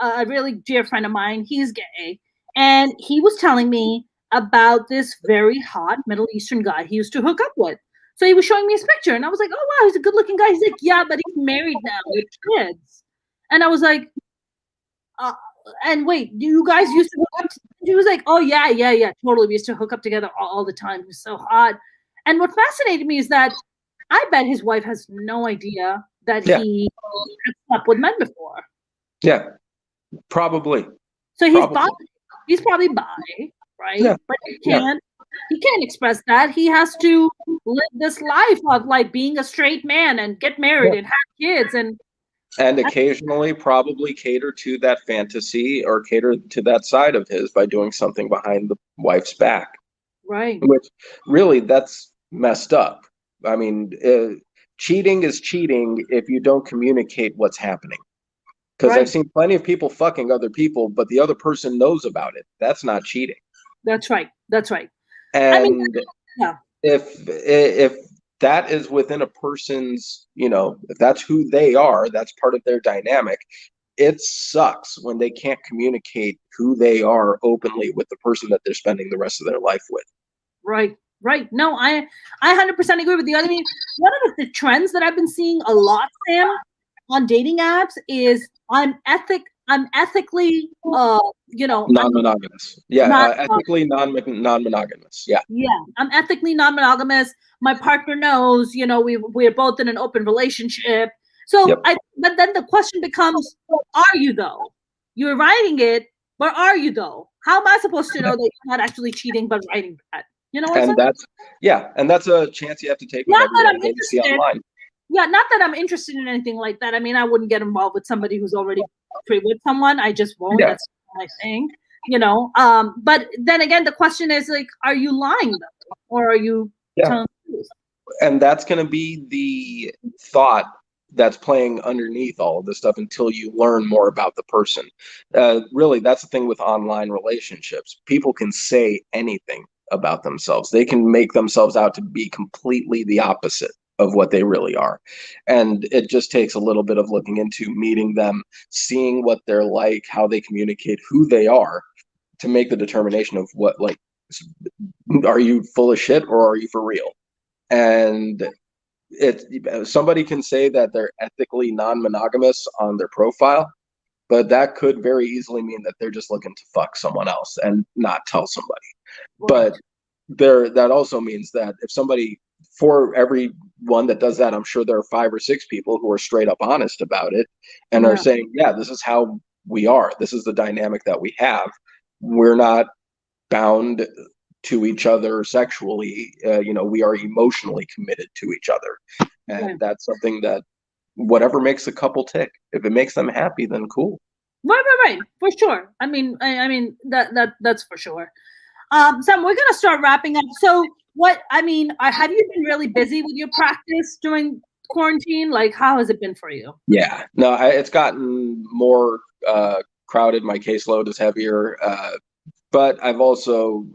a really dear friend of mine. He's gay, and he was telling me about this very hot Middle Eastern guy he used to hook up with. So he was showing me his picture, and I was like, "Oh wow, he's a good-looking guy." He's like, "Yeah, but he's married now with kids." And I was like, and wait, you guys used to hook up? He was like, oh, yeah, totally. We used to hook up together all the time. It was so hot. And what fascinated me is that I bet his wife has no idea that he had slept with men before. Yeah, probably. So he's probably bi, right? Yeah. But he can't express that. He has to live this life of like being a straight man and get married and have kids and occasionally probably cater to that fantasy or cater to that side of his by doing something behind the wife's back. Right. Which really, that's messed up. I mean, cheating is cheating if you don't communicate what's happening. Because I've seen plenty of people fucking other people, but the other person knows about it. That's not cheating. That's right. And I mean, if that is within a person's, if that's who they are, that's part of their dynamic. It sucks when they can't communicate who they are openly with the person that they're spending the rest of their life with. Right. No, I 100% agree with you. I mean, one of the trends that I've been seeing a lot, Sam, on dating apps is I'm ethically, non-monogamous. Yeah, ethically non-monogamous. Yeah. Yeah, I'm ethically non-monogamous. My partner knows, we're both in an open relationship. So, but then the question becomes, are you though? You're writing it, but are you though? How am I supposed to know that you're not actually cheating but writing that? You know what I'm saying? And that's a chance you have to take. Not that I'm interested. Online. Yeah, not that I'm interested in anything like that. I mean, I wouldn't get involved with somebody who's already free with someone. I just won't. Yeah. That's my thing. But then again, the question is like, are you lying though? Or are you telling the truth? And that's going to be the thought that's playing underneath all of this stuff until you learn more about the person. Really, that's the thing with online relationships. People can say anything about themselves. They can make themselves out to be completely the opposite of what they really are. And it just takes a little bit of looking into, meeting them, seeing what they're like, how they communicate, who they are, to make the determination of what, like, are you full of shit or are you for real? And somebody can say that they're ethically non-monogamous on their profile, but that could very easily mean that they're just looking to fuck someone else and not tell somebody. Right. But that also means that if somebody, for every one that does that, I'm sure there are 5 or 6 people who are straight up honest about it and are saying, yeah, this is how we are. This is the dynamic that we have. We're not bound to each other sexually. We are emotionally committed to each other. And that's something that, whatever makes a couple tick, if it makes them happy, then cool. Right. For sure. I mean, that's for sure. Sam, we're gonna start wrapping up. So have you been really busy with your practice during quarantine? Like, how has it been for you? Yeah, no, it's gotten more crowded. My caseload is heavier, but I've also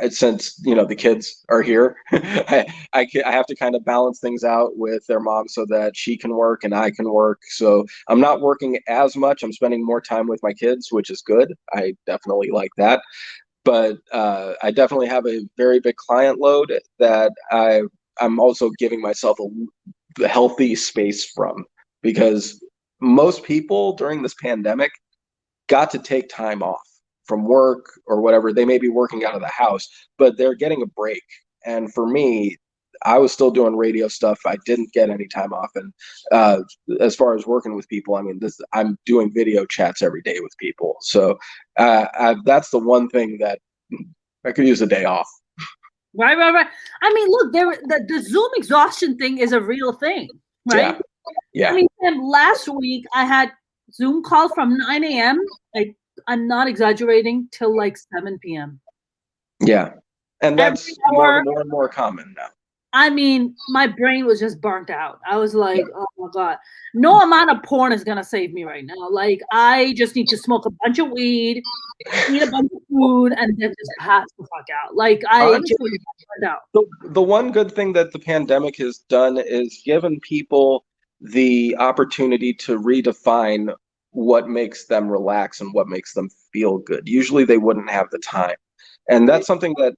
since the kids are here, I have to kind of balance things out with their mom so that she can work and I can work. So I'm not working as much. I'm spending more time with my kids, which is good. I definitely like that. But I definitely have a very big client load that I'm also giving myself a healthy space from, because most people during this pandemic got to take time off from work or whatever. They may be working out of the house, but they're getting a break. And for me, I was still doing radio stuff. I didn't get any time off. And as far as working with people, I mean, I'm doing video chats every day with people. So that's the one thing that I could use a day off. Right. I mean, look, the Zoom exhaustion thing is a real thing, right? Yeah. I mean, Sam, last week I had Zoom call from 9 a.m. I'm not exaggerating, till like 7 p.m. Yeah. And that's more and more common now. I mean, my brain was just burnt out. I was like, oh my God, no amount of porn is going to save me right now. Like, I just need to smoke a bunch of weed, eat a bunch of food, and then just pass the fuck out. Like, Honestly, just burned out. The one good thing that the pandemic has done is given people the opportunity to redefine what makes them relax and what makes them feel good. Usually they wouldn't have the time. And that's something that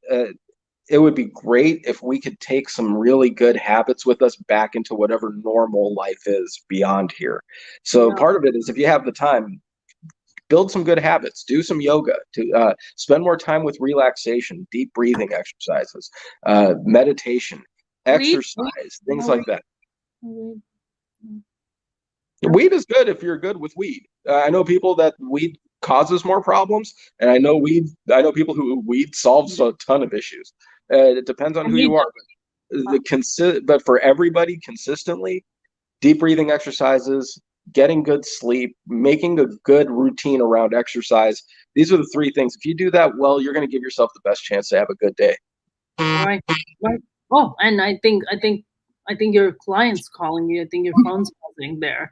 it would be great if we could take some really good habits with us back into whatever normal life is beyond here. So part of it is, if you have the time, build some good habits, do some yoga, to spend more time with relaxation, deep breathing exercises, meditation, exercise, things like that. Weed is good if you're good with weed. I know people that weed causes more problems, and I know people who weed solves a ton of issues. It depends on who you are. But for everybody, consistently, deep breathing exercises, getting good sleep, making a good routine around exercise. These are the three things. If you do that well, you're going to give yourself the best chance to have a good day. Right. Oh, and I think your client's calling you. I think your phone's buzzing there.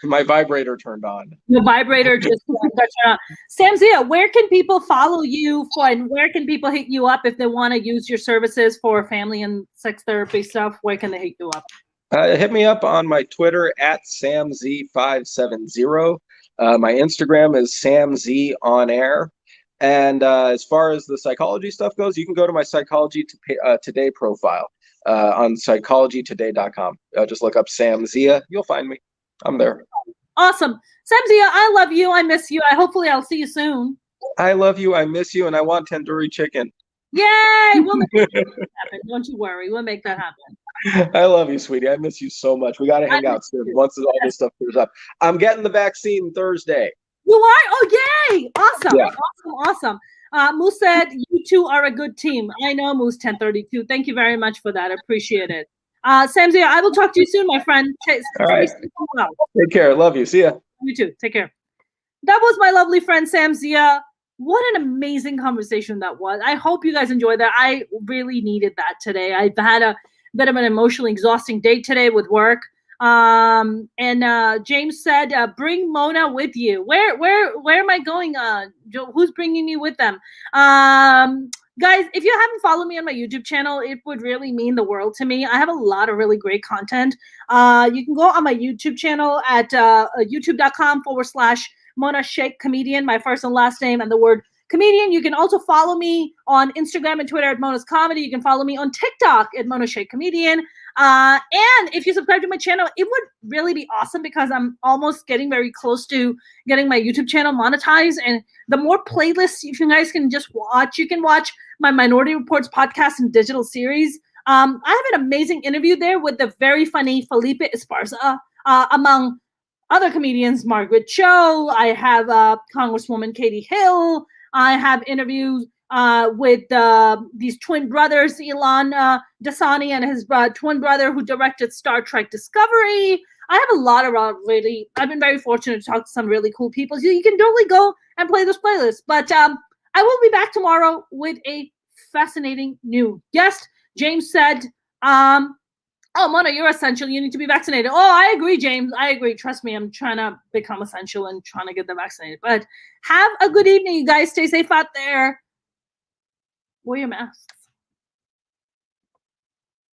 My vibrator turned on. The vibrator just turned on. Sam Zia, where can people follow you for, and where can people hit you up if they want to use your services for family and sex therapy stuff? Where can they hit you up? Hit me up on my Twitter at SamZ570. My Instagram is SamZOnAir. And as far as the psychology stuff goes, you can go to my Psychology Today profile on psychologytoday.com. Just look up Sam Zia. You'll find me. I'm there. Awesome. Sam Zia, I love you. I miss you. Hopefully I'll see you soon. I love you. I miss you. And I want tandoori chicken. Yay! We'll make that happen. Don't you worry. We'll make that happen. I love you, sweetie. I miss you so much. We got to hang out soon once all this stuff clears up. I'm getting the vaccine Thursday. You are? Oh, yay! Awesome. Yeah. Awesome. Moose said, you two are a good team. I know, Moose 1032. Thank you very much for that. I appreciate it. Sam Zia, I will talk to you soon, my friend. All right. Take care. Love you. See ya. You too. Take care. That was my lovely friend, Sam Zia. What an amazing conversation that was. I hope you guys enjoyed that. I really needed that today. I've had a bit of an emotionally exhausting day today with work. And James said, bring Mona with you. Where am I going? Who's bringing me with them? Guys, if you haven't followed me on my YouTube channel, it would really mean the world to me. I have a lot of really great content. You can go on my YouTube channel at youtube.com/Mona Sheikh Comedian, my first and last name and the word comedian. You can also follow me on Instagram and Twitter at Mona's Comedy. You can follow me on TikTok at Mona Sheikh Comedian. And if you subscribe to my channel, it would really be awesome, because I'm almost getting very close to getting my YouTube channel monetized. And the more playlists you guys can just watch, you can watch my Minority Reports podcast and digital series. I have an amazing interview there with the very funny Felipe Esparza, among other comedians, Margaret Cho. I have Congresswoman Katie Hill. I have interviews with these twin brothers, Elon Dasani and his twin brother who directed Star Trek Discovery. I have a lot of I've been very fortunate to talk to some really cool people. So you can totally go and play this playlist. But I will be back tomorrow with a fascinating new guest. James said, oh, Mona, you're essential. You need to be vaccinated. Oh, I agree, James. I agree. Trust me, I'm trying to become essential and trying to get them vaccinated. But have a good evening, you guys. Stay safe out there. Wear your masks.